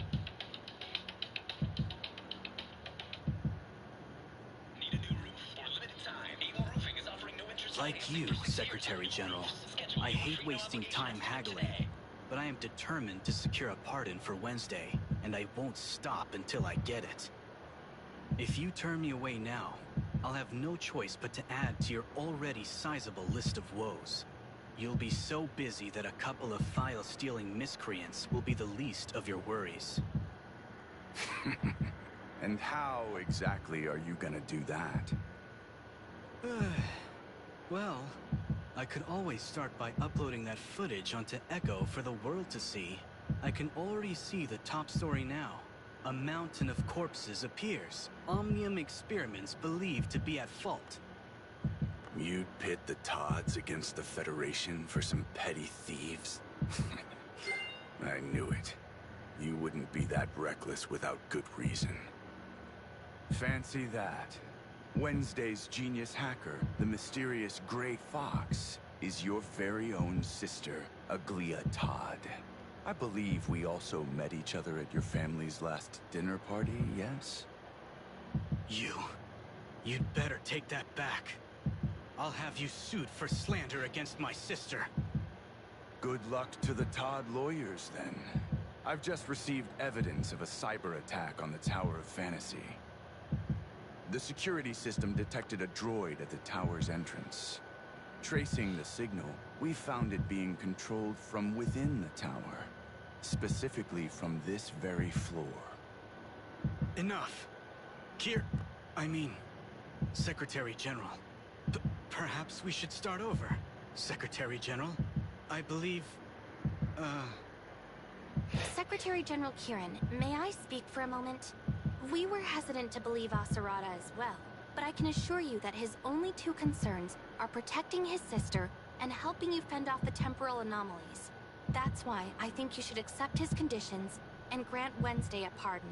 Like you, Secretary General, I hate wasting time haggling, but I am determined to secure a pardon for Wednesday, and I won't stop until I get it. If you turn me away now, I'll have no choice but to add to your already sizable list of woes. You'll be so busy that a couple of file-stealing miscreants will be the least of your worries. And how exactly are you gonna do that? Well, I could always start by uploading that footage onto Echo for the world to see. I can already see the top story now. A mountain of corpses appears. Omnium experiments believed to be at fault. You'd pit the Todds against the Federation for some petty thieves? I knew it. You wouldn't be that reckless without good reason. Fancy that. Wednesday's genius hacker, the mysterious Gray Fox, is your very own sister, Aglia Todd. I believe we also met each other at your family's last dinner party, yes? You'd better take that back. I'll have you sued for slander against my sister. Good luck to the Todd lawyers, then. I've just received evidence of a cyber attack on the Tower of Fantasy. The security system detected a droid at the tower's entrance. Tracing the signal, we found it being controlled from within the tower. Specifically from this very floor. Enough. Secretary General. Perhaps we should start over. Secretary General, I believe, Secretary General Kieran, may I speak for a moment? We were hesitant to believe Asarada as well, but I can assure you that his only two concerns are protecting his sister and helping you fend off the temporal anomalies. That's why I think you should accept his conditions and grant Wednesday a pardon.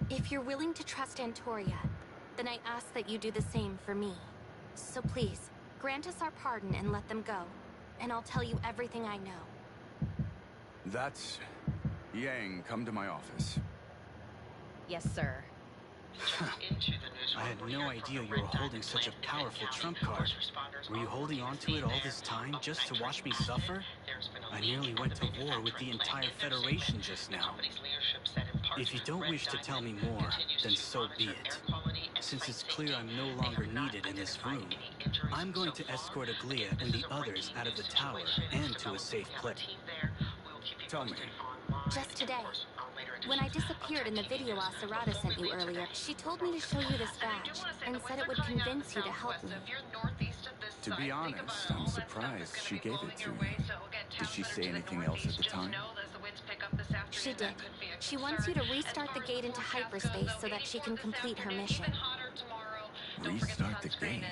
If you're willing to trust Antoria, then I ask that you do the same for me. So please, grant us our pardon and let them go, and I'll tell you everything I know. That's... Yang, come to my office. Yes, sir. I had no idea you were holding such a powerful trump card. Were you holding on to it all this time just to watch me suffer? I nearly went to war with the entire Federation just now. If you don't wish to tell me more, then so be it. Since it's clear I'm no longer needed in this room, I'm going to escort Aglia and the others out of the tower and to a safe place. Tell me. Just today, when I disappeared in the video Asarada sent you earlier, she told me to show you this badge and said it would convince you to help me. To be honest, I'm surprised she gave it to you. Did she say anything else at the time? She did. She wants you to restart the gate into hyperspace so that she can complete her mission. Restart the gate?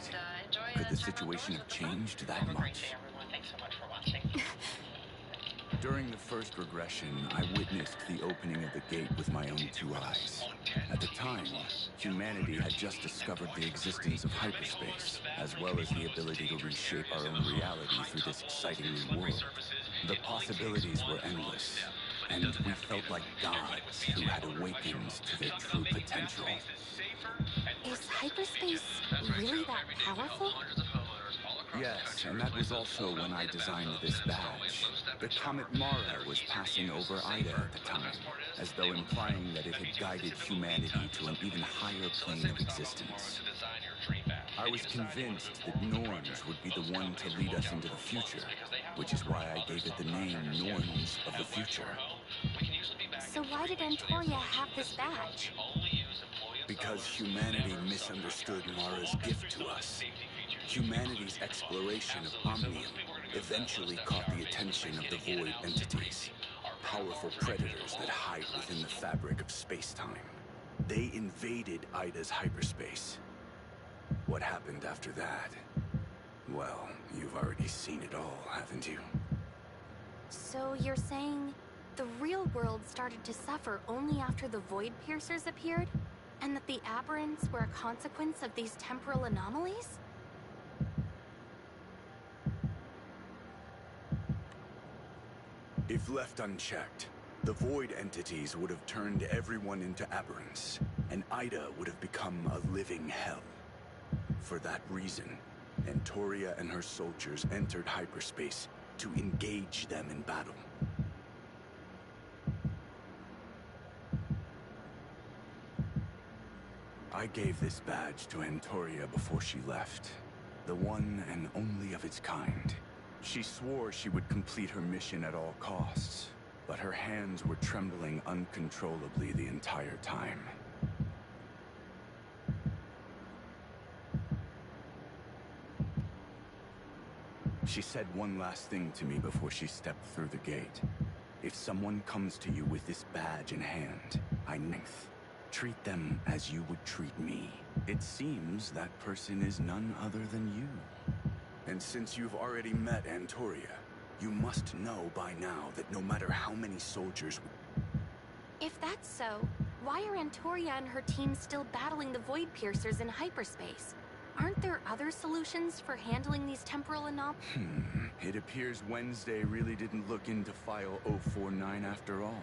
Could the situation have changed that much? During the first regression, I witnessed the opening of the gate with my own two eyes. At the time, humanity had just discovered the existence of hyperspace, as well as the ability to reshape our own reality through this exciting new world. The possibilities were endless, and we felt like gods who had awakened to their true potential. Is hyperspace really that powerful? Yes, and that was also when I designed this badge. The comet Mara was passing over Ida at the time, as though implying that it had guided humanity to an even higher plane of existence. I was convinced that Norns would be the one to lead us into the future, which is why I gave it the name Norns of the Future. So why did Antoria have this badge? Because humanity misunderstood Mara's gift to us. Humanity's exploration of Omnium eventually caught the attention of the Void entities, powerful predators that hide within the fabric of space-time. They invaded Ida's hyperspace. What happened after that? Well, you've already seen it all, haven't you? So you're saying the real world started to suffer only after the Void Piercers appeared? And that the aberrants were a consequence of these temporal anomalies? If left unchecked, the Void entities would have turned everyone into aberrants, and Ida would have become a living hell. For that reason, Antoria and her soldiers entered hyperspace to engage them in battle. I gave this badge to Antoria before she left, the one and only of its kind. She swore she would complete her mission at all costs, but her hands were trembling uncontrollably the entire time. She said one last thing to me before she stepped through the gate. If someone comes to you with this badge in hand, treat them as you would treat me. It seems that person is none other than you. And since you've already met Antoria, you must know by now that no matter how many soldiers... If that's so, why are Antoria and her team still battling the Void Piercers in hyperspace? Aren't there other solutions for handling these temporal anomalies? It appears Wednesday really didn't look into File 049 after all.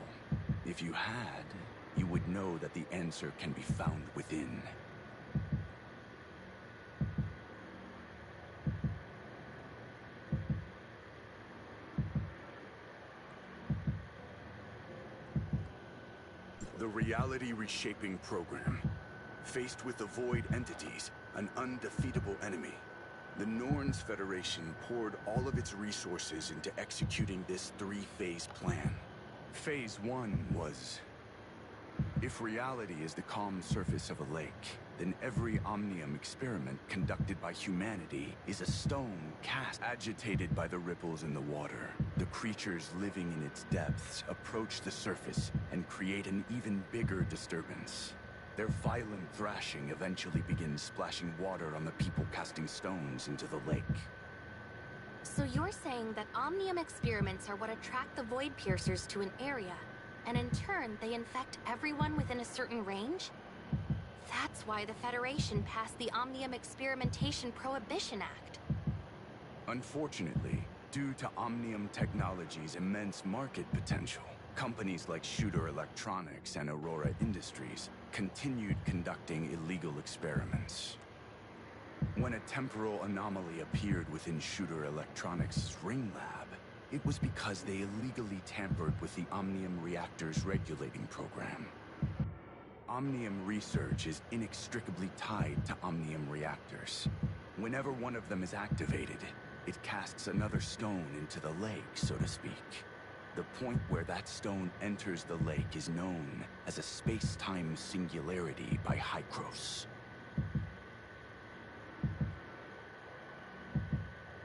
If you had, you would know that the answer can be found within. The Reality Reshaping Program. Faced with the Void entities, an undefeatable enemy, the Norns Federation poured all of its resources into executing this three-phase plan. Phase 1 was... If reality is the calm surface of a lake, then every omnium experiment conducted by humanity is a stone cast agitated by the ripples in the water. The creatures living in its depths approach the surface and create an even bigger disturbance. Their violent thrashing eventually begins splashing water on the people casting stones into the lake. So you're saying that omnium experiments are what attract the Void Piercers to an area, and in turn they infect everyone within a certain range? That's why the Federation passed the Omnium Experimentation Prohibition Act. Unfortunately, due to Omnium Technology's immense market potential, companies like Shooter Electronics and Aurora Industries continued conducting illegal experiments. When a temporal anomaly appeared within Shooter Electronics' Ring Lab, it was because they illegally tampered with the Omnium Reactor's regulating program. Omnium research is inextricably tied to Omnium reactors. Whenever one of them is activated, it casts another stone into the lake, so to speak. The point where that stone enters the lake is known as a space-time singularity by Hykros.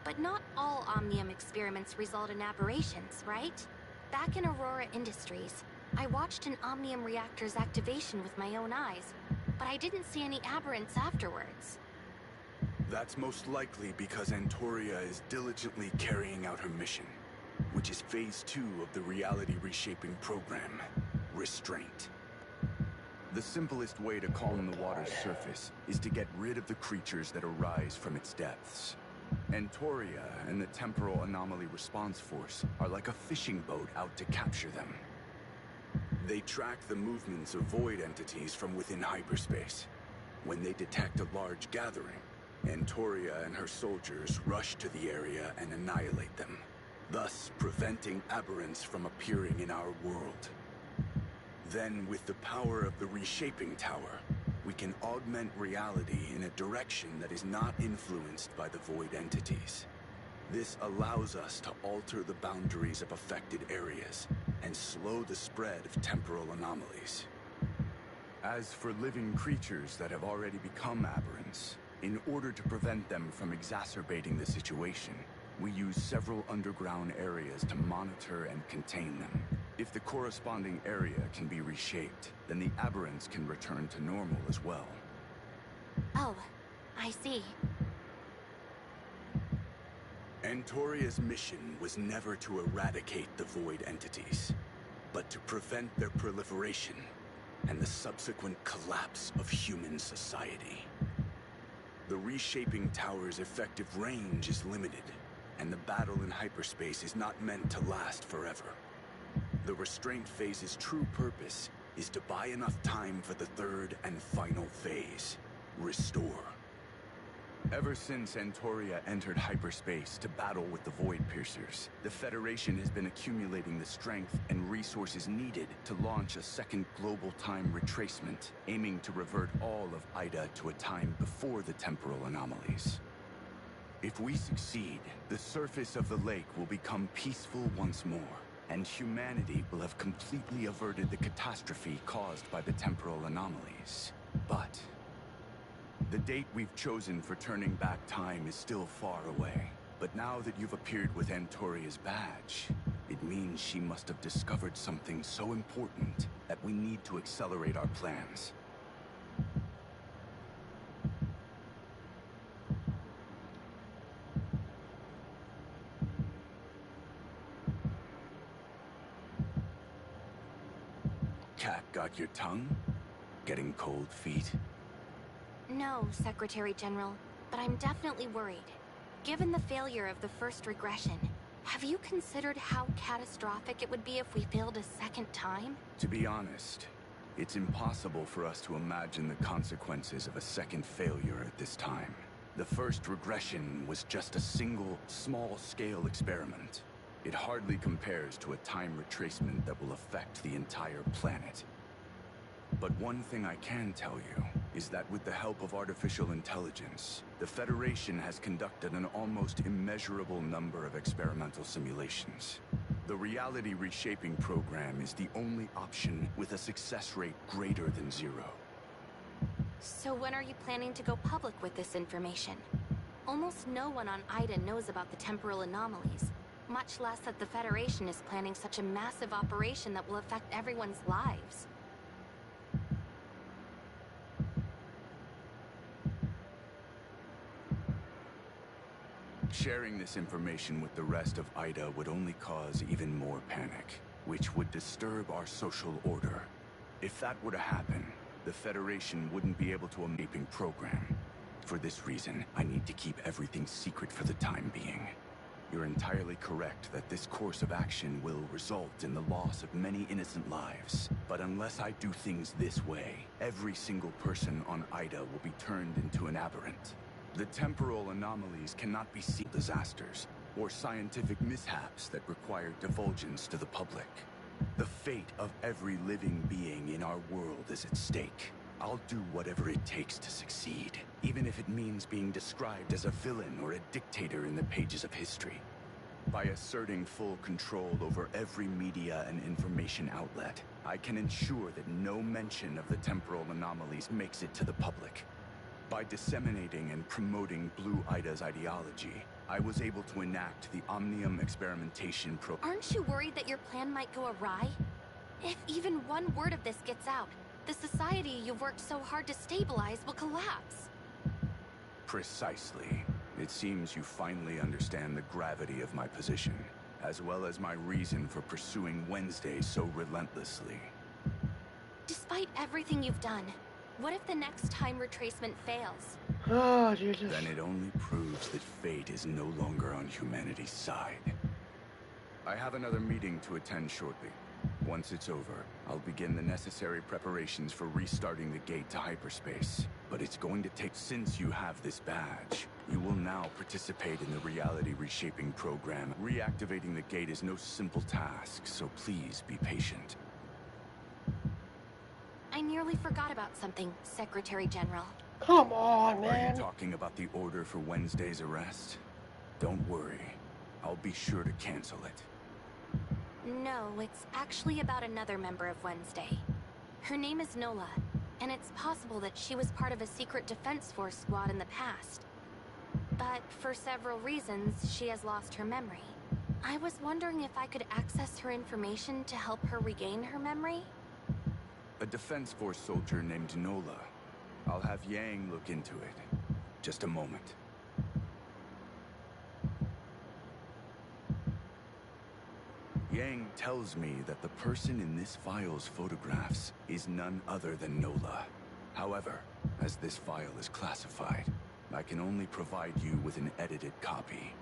But not all Omnium experiments result in aberrations, right? Back in Aurora Industries, I watched an Omnium reactor's activation with my own eyes, but I didn't see any aberrants afterwards. That's most likely because Antoria is diligently carrying out her mission, which is Phase 2 of the Reality Reshaping Program, Restraint. The simplest way to calm the water's surface is to get rid of the creatures that arise from its depths. Antoria and the Temporal Anomaly Response Force are like a fishing boat out to capture them. They track the movements of void entities from within hyperspace. When they detect a large gathering, Antoria and her soldiers rush to the area and annihilate them, thus preventing aberrants from appearing in our world. Then, with the power of the Reshaping Tower, we can augment reality in a direction that is not influenced by the void entities. This allows us to alter the boundaries of affected areas and slow the spread of temporal anomalies. As for living creatures that have already become aberrants, in order to prevent them from exacerbating the situation, we use several underground areas to monitor and contain them. If the corresponding area can be reshaped, then the aberrants can return to normal as well. Oh, I see. Antoria's mission was never to eradicate the void entities, but to prevent their proliferation and the subsequent collapse of human society. The Reshaping Tower's effective range is limited, and the battle in hyperspace is not meant to last forever. The Restraint Phase's true purpose is to buy enough time for the third and final phase, Restore. Ever since Antoria entered hyperspace to battle with the Void Piercers, the Federation has been accumulating the strength and resources needed to launch a second global time retracement, aiming to revert all of Ida to a time before the temporal anomalies. If we succeed, the surface of the lake will become peaceful once more, and humanity will have completely averted the catastrophe caused by the temporal anomalies. But the date we've chosen for turning back time is still far away. But now that you've appeared with Antoria's badge, it means she must have discovered something so important that we need to accelerate our plans. Cat got your tongue? Getting cold feet? No, Secretary General, but I'm definitely worried. Given the failure of the first regression, have you considered how catastrophic it would be if we failed a second time? To be honest, it's impossible for us to imagine the consequences of a second failure at this time. The first regression was just a single, small-scale experiment. It hardly compares to a time retracement that will affect the entire planet. But one thing I can tell you is that with the help of artificial intelligence, the Federation has conducted an almost immeasurable number of experimental simulations. The reality reshaping program is the only option with a success rate greater than 0. So when are you planning to go public with this information? Almost no one on Ida knows about the temporal anomalies, much less that the Federation is planning such a massive operation that will affect everyone's lives. Sharing this information with the rest of Ida would only cause even more panic, which would disturb our social order. If that were to happen, the Federation wouldn't be able to escaping program. For this reason, I need to keep everything secret for the time being. You're entirely correct that this course of action will result in the loss of many innocent lives. But unless I do things this way, every single person on Ida will be turned into an aberrant. The temporal anomalies cannot be seen as disasters or scientific mishaps that require divulgence to the public. The fate of every living being in our world is at stake. I'll do whatever it takes to succeed, even if it means being described as a villain or a dictator in the pages of history. By asserting full control over every media and information outlet, I can ensure that no mention of the temporal anomalies makes it to the public. By disseminating and promoting Blue Ida's ideology, I was able to enact the Omnium experimentation Aren't you worried that your plan might go awry? If even one word of this gets out, the society you've worked so hard to stabilize will collapse. Precisely. It seems you finally understand the gravity of my position, as well as my reason for pursuing Wednesday so relentlessly. Despite everything you've done, what if the next time retracement fails? Oh, Jesus. Then it only proves that fate is no longer on humanity's side. I have another meeting to attend shortly. Once it's over, I'll begin the necessary preparations for restarting the gate to hyperspace. But it's going to take... Since you have this badge, you will now participate in the reality reshaping program. Reactivating the gate is no simple task, so please be patient. I nearly forgot about something, Secretary General. Come on, man. Are you talking about the order for Wednesday's arrest? Don't worry. I'll be sure to cancel it. No, it's actually about another member of Wednesday. Her name is Nola, and it's possible that she was part of a secret defense force squad in the past. But for several reasons, she has lost her memory. I was wondering if I could access her information to help her regain her memory? A defense force soldier named Nola. I'll have Yang look into it. Just a moment. Yang tells me that the person in this file's photographs is none other than Nola. However, as this file is classified, I can only provide you with an edited copy.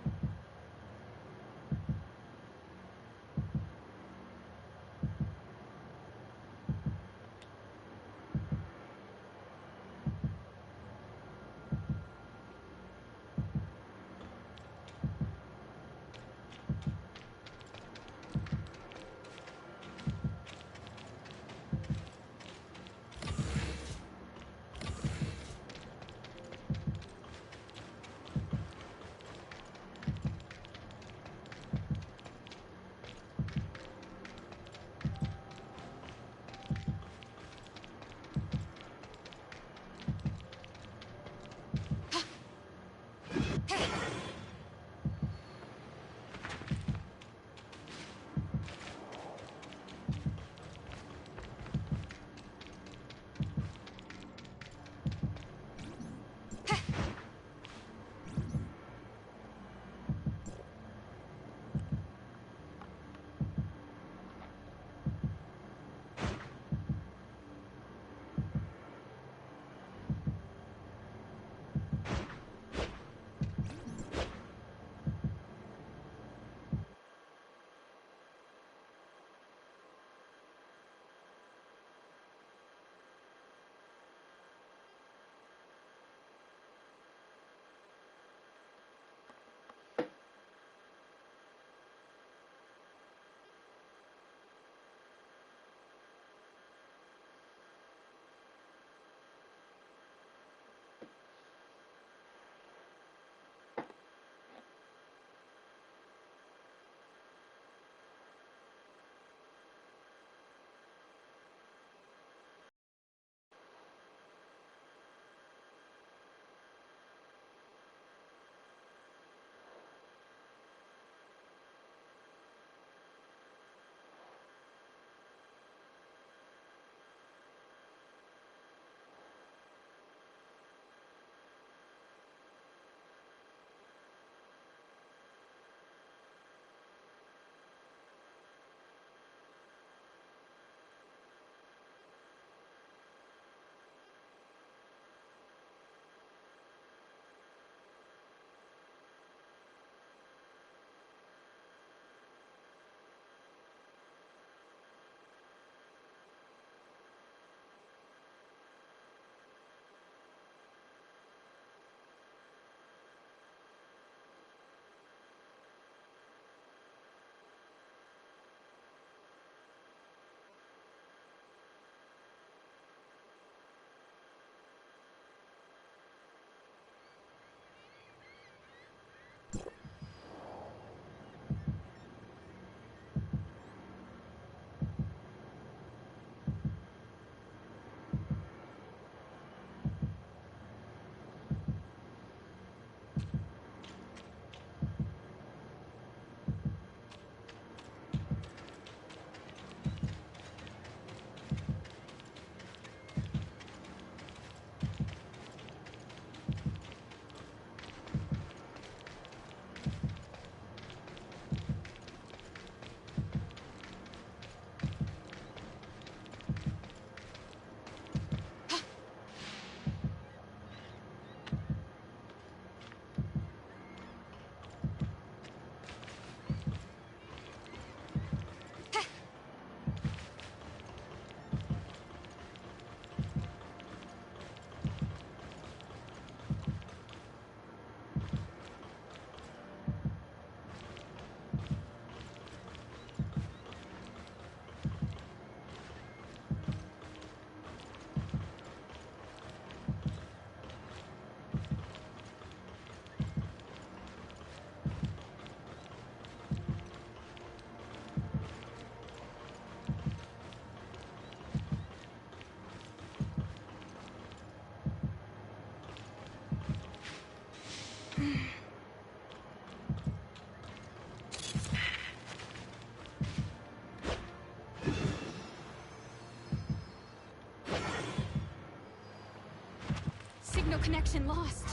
Signal connection lost.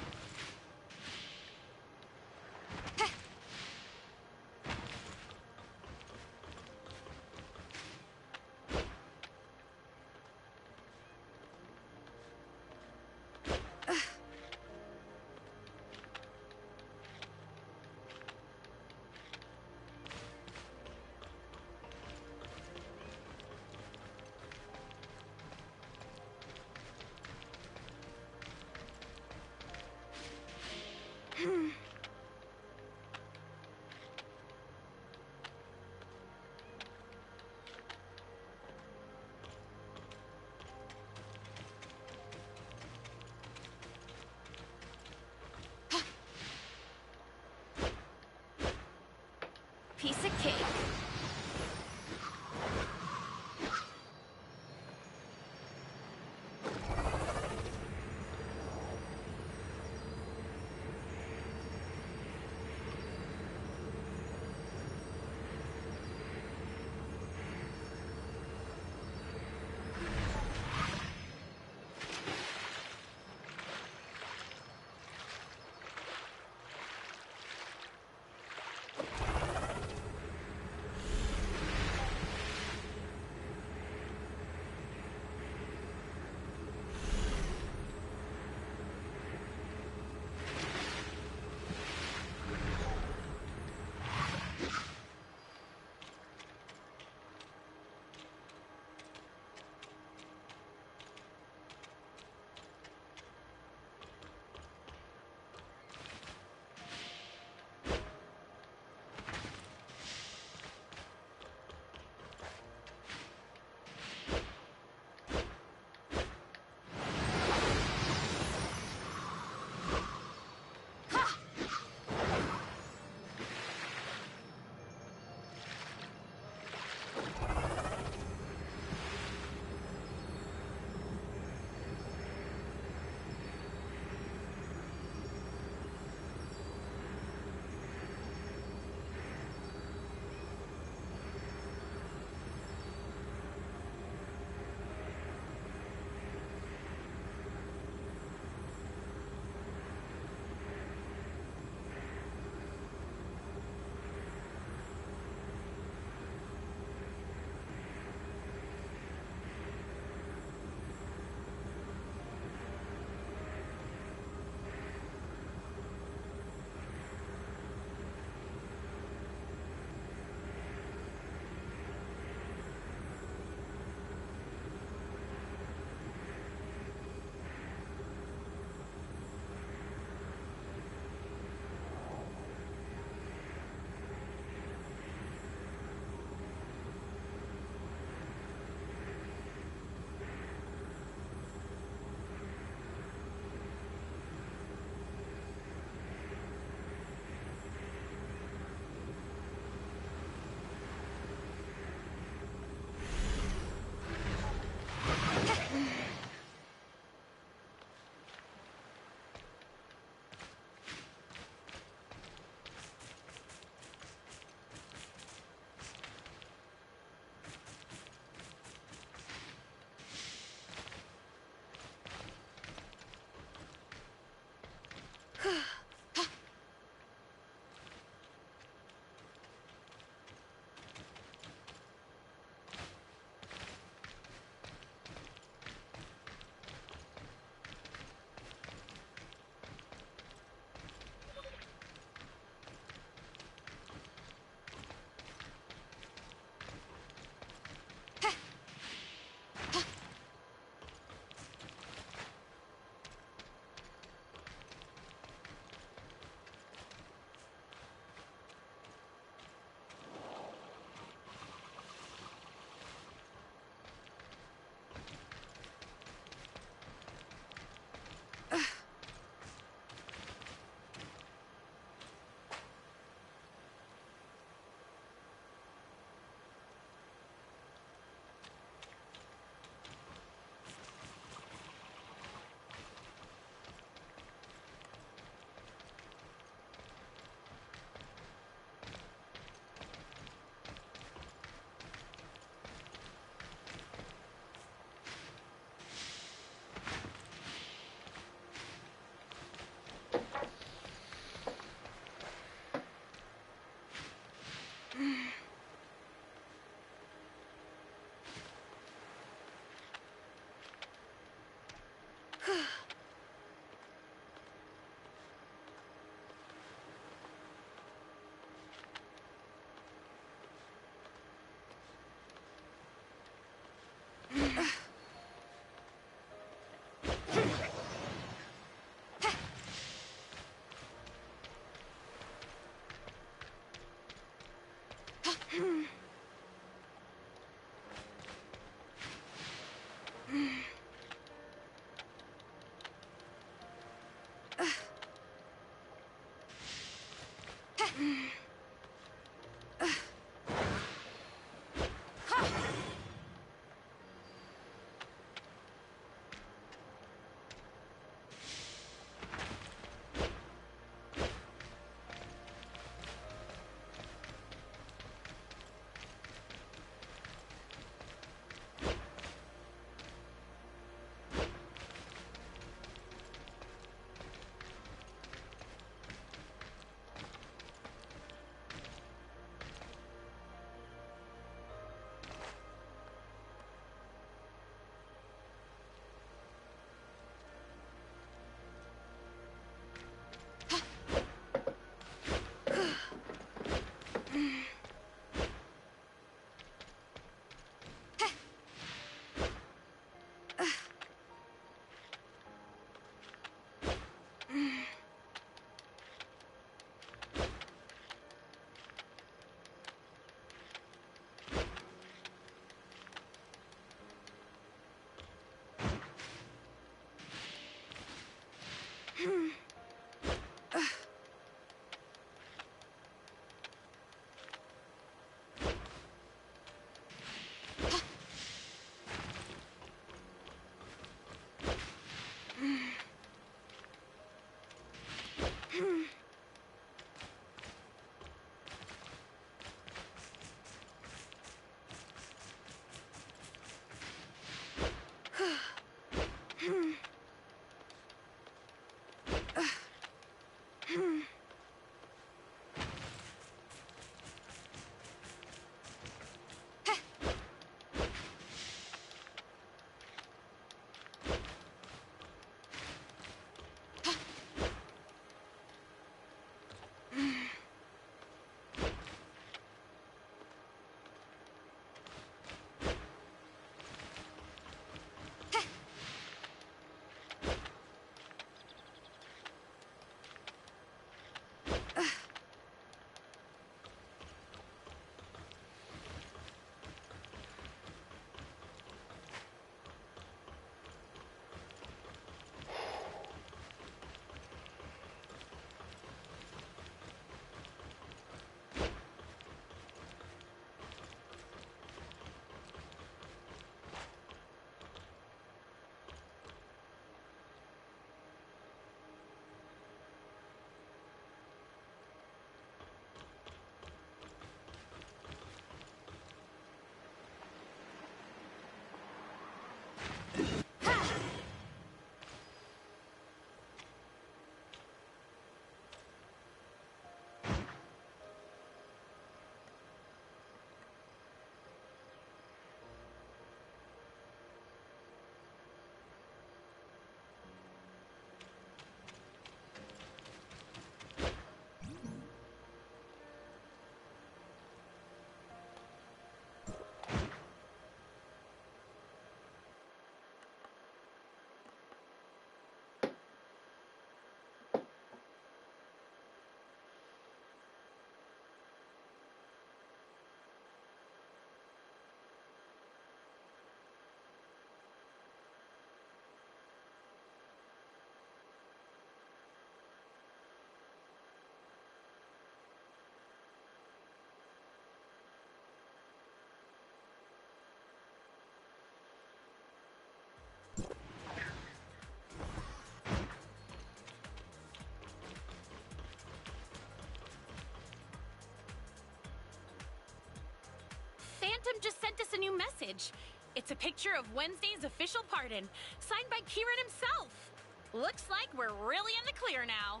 Phantom just sent us a new message. It's a picture of Wednesday's official pardon, signed by Kieran himself. Looks like we're really in the clear now.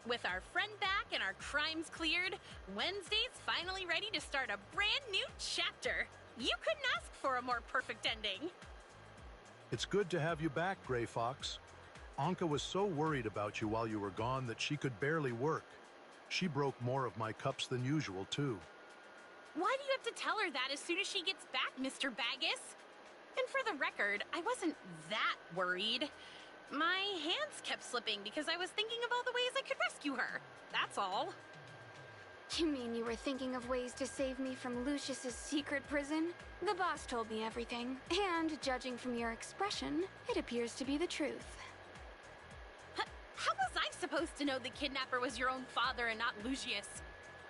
With our friend back and our crimes cleared, Wednesday's finally ready to start a brand new chapter. You couldn't ask for a more perfect ending. It's good to have you back, Gray Fox. Anka was so worried about you while you were gone that she could barely work. She broke more of my cups than usual, too. Why do you have to tell her that as soon as she gets back, Mr. Baggus? And for the record, I wasn't that worried. My hands kept slipping because I was thinking of all the ways I could rescue her. That's all. You mean you were thinking of ways to save me from Lucius's secret prison? The boss told me everything, and judging from your expression, it appears to be the truth. How was I supposed to know the kidnapper was your own father and not Lucius?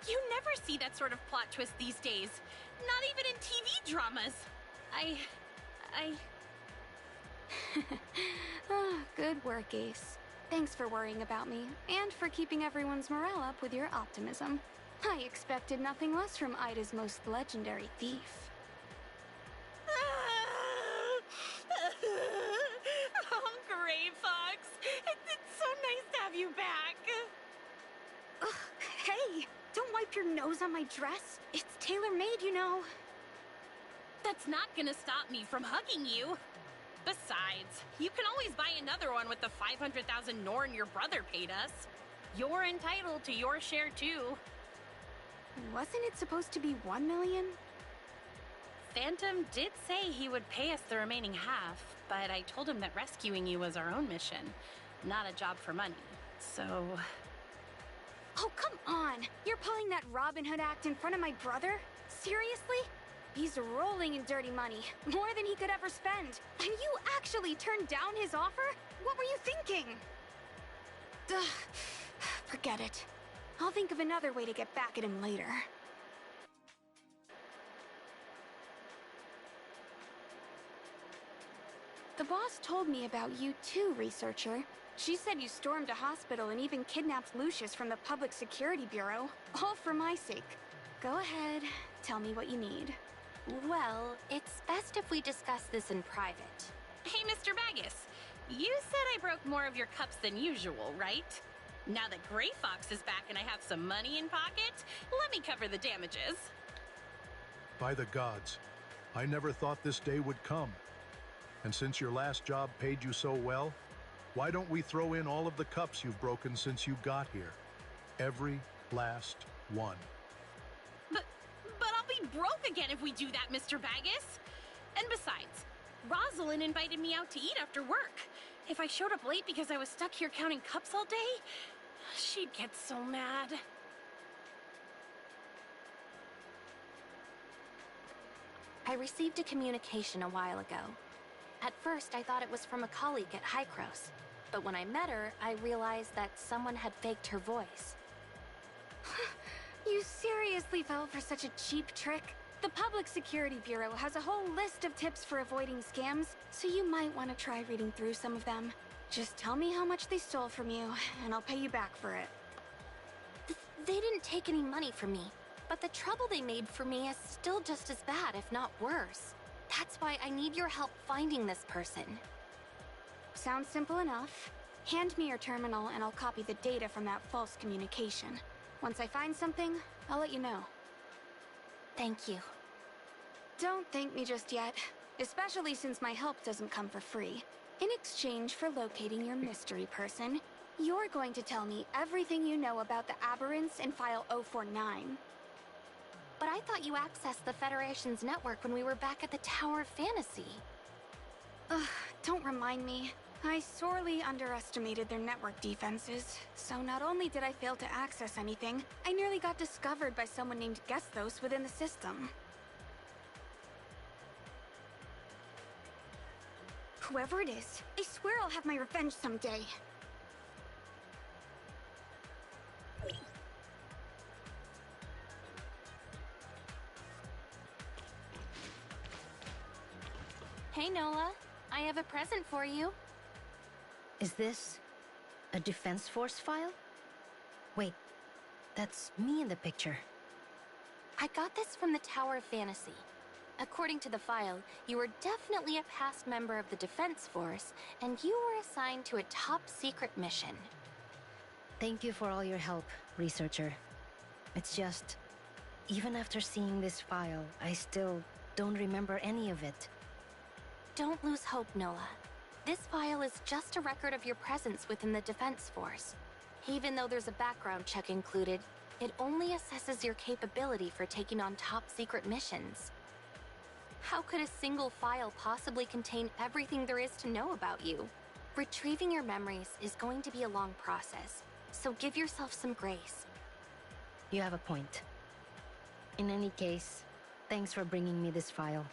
You never see that sort of plot twist these days. Not even in TV dramas. Good work, Ace. Thanks for worrying about me, and for keeping everyone's morale up with your optimism. I expected nothing less from Ida's most legendary thief. Oh, Gray Fox. It's so nice to have you back. Ugh, hey, don't wipe your nose on my dress. It's tailor-made, you know. That's not gonna stop me from hugging you. Besides, you can always buy another one with the 500,000 Norn your brother paid us. You're entitled to your share, too. Wasn't it supposed to be 1 million? Phantom did say he would pay us the remaining half, but I told him that rescuing you was our own mission, not a job for money. So... Oh, come on! You're pulling that Robin Hood act in front of my brother? Seriously? He's rolling in dirty money, more than he could ever spend. And you actually turned down his offer? What were you thinking? Ugh, forget it. I'll think of another way to get back at him later. The boss told me about you too, researcher. She said you stormed a hospital and even kidnapped Lucius from the Public Security Bureau, all for my sake. Go ahead, tell me what you need. Well, it's best if we discuss this in private. Hey, Mr. Baggis, you said I broke more of your cups than usual, right? Now that Gray Fox is back and I have some money in pocket, let me cover the damages. By the gods, I never thought this day would come. And since your last job paid you so well, why don't we throw in all of the cups you've broken since you got here? Every last one. But I'll be broke again if we do that, Mr. Baggis. And besides, Rosalind invited me out to eat after work. If I showed up late because I was stuck here counting cups all day, she'd get so mad. I received a communication a while ago. At first, I thought it was from a colleague at Hycros, but when I met her, I realized that someone had faked her voice. You seriously fell for such a cheap trick? The Public Security Bureau has a whole list of tips for avoiding scams, so you might want to try reading through some of them. Just tell me how much they stole from you, and I'll pay you back for it. They didn't take any money from me, but the trouble they made for me is still just as bad, if not worse. That's why I need your help finding this person. Sounds simple enough. Hand me your terminal and I'll copy the data from that false communication. Once I find something, I'll let you know. Thank you. Don't thank me just yet, especially since my help doesn't come for free. In exchange for locating your mystery person, you're going to tell me everything you know about the aberrants in File 049. But I thought you accessed the Federation's network when we were back at the Tower of Fantasy. Ugh, don't remind me. I sorely underestimated their network defenses, so not only did I fail to access anything, I nearly got discovered by someone named Gestos within the system. Whoever it is, I swear I'll have my revenge someday. Hey, Nola. I have a present for you. Is this a Defense Force file? Wait, that's me in the picture. I got this from the Tower of Fantasy. According to the file, you were definitely a past member of the Defense Force, and you were assigned to a top-secret mission. Thank you for all your help, researcher. It's just, even after seeing this file, I still don't remember any of it. Don't lose hope, Nola. This file is just a record of your presence within the Defense Force. Even though there's a background check included, it only assesses your capability for taking on top-secret missions. How could a single file possibly contain everything there is to know about you? Retrieving your memories is going to be a long process, so give yourself some grace. You have a point. In any case, thanks for bringing me this file.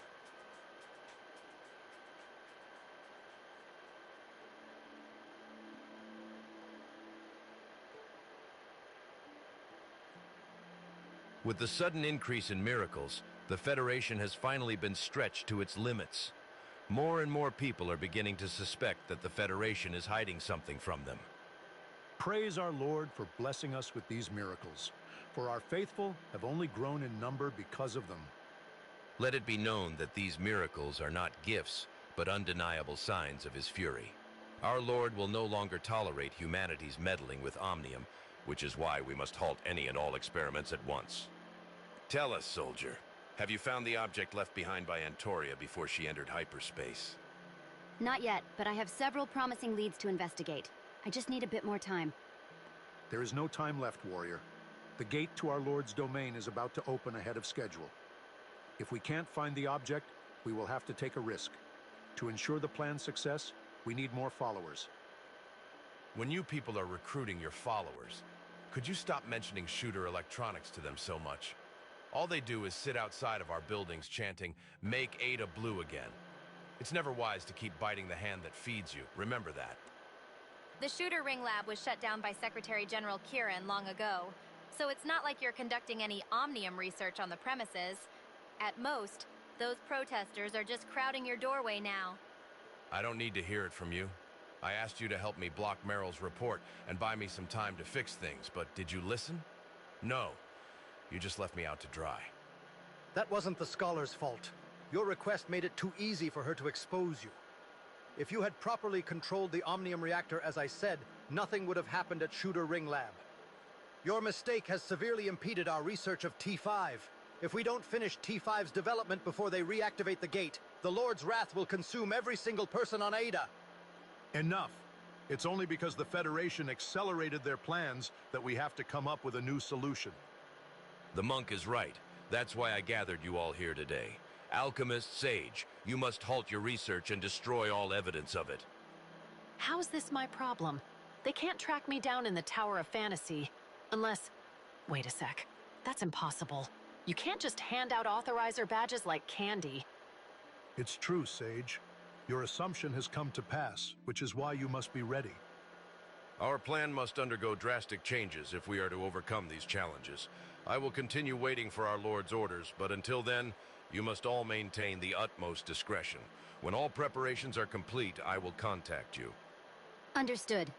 With the sudden increase in miracles, the Federation has finally been stretched to its limits. More and more people are beginning to suspect that the Federation is hiding something from them. Praise our Lord for blessing us with these miracles, for our faithful have only grown in number because of them. Let it be known that these miracles are not gifts, but undeniable signs of his fury. Our Lord will no longer tolerate humanity's meddling with Omnium, which is why we must halt any and all experiments at once. Tell us, soldier, have you found the object left behind by Antoria before she entered hyperspace? Not yet, but I have several promising leads to investigate. I just need a bit more time. There is no time left, warrior. The gate to our Lord's domain is about to open ahead of schedule. If we can't find the object, we will have to take a risk. To ensure the plan's success, we need more followers. When you people are recruiting your followers, could you stop mentioning Shooter Electronics to them so much? All they do is sit outside of our buildings chanting, "Make Ada blue again." It's never wise to keep biting the hand that feeds you. Remember that. The Shooter Ring Lab was shut down by Secretary General Kieran long ago, so it's not like you're conducting any Omnium research on the premises. At most, those protesters are just crowding your doorway now. I don't need to hear it from you. I asked you to help me block Merrill's report and buy me some time to fix things, but did you listen? No. You just left me out to dry. That wasn't the Scholar's fault. Your request made it too easy for her to expose you. If you had properly controlled the Omnium reactor as I said, nothing would have happened at Shooter Ring Lab. Your mistake has severely impeded our research of T5. If we don't finish T5's development before they reactivate the gate, the Lord's wrath will consume every single person on Ada. Enough. It's only because the Federation accelerated their plans that we have to come up with a new solution. The monk is right. That's why I gathered you all here today. Alchemist, Sage, you must halt your research and destroy all evidence of it. How's this my problem? They can't track me down in the Tower of Fantasy. Unless... Wait a sec. That's impossible. You can't just hand out authorizer badges like candy. It's true, Sage. Your assumption has come to pass, which is why you must be ready. Our plan must undergo drastic changes if we are to overcome these challenges. I will continue waiting for our Lord's orders, but until then, you must all maintain the utmost discretion. When all preparations are complete, I will contact you. Understood.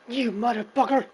You motherfucker!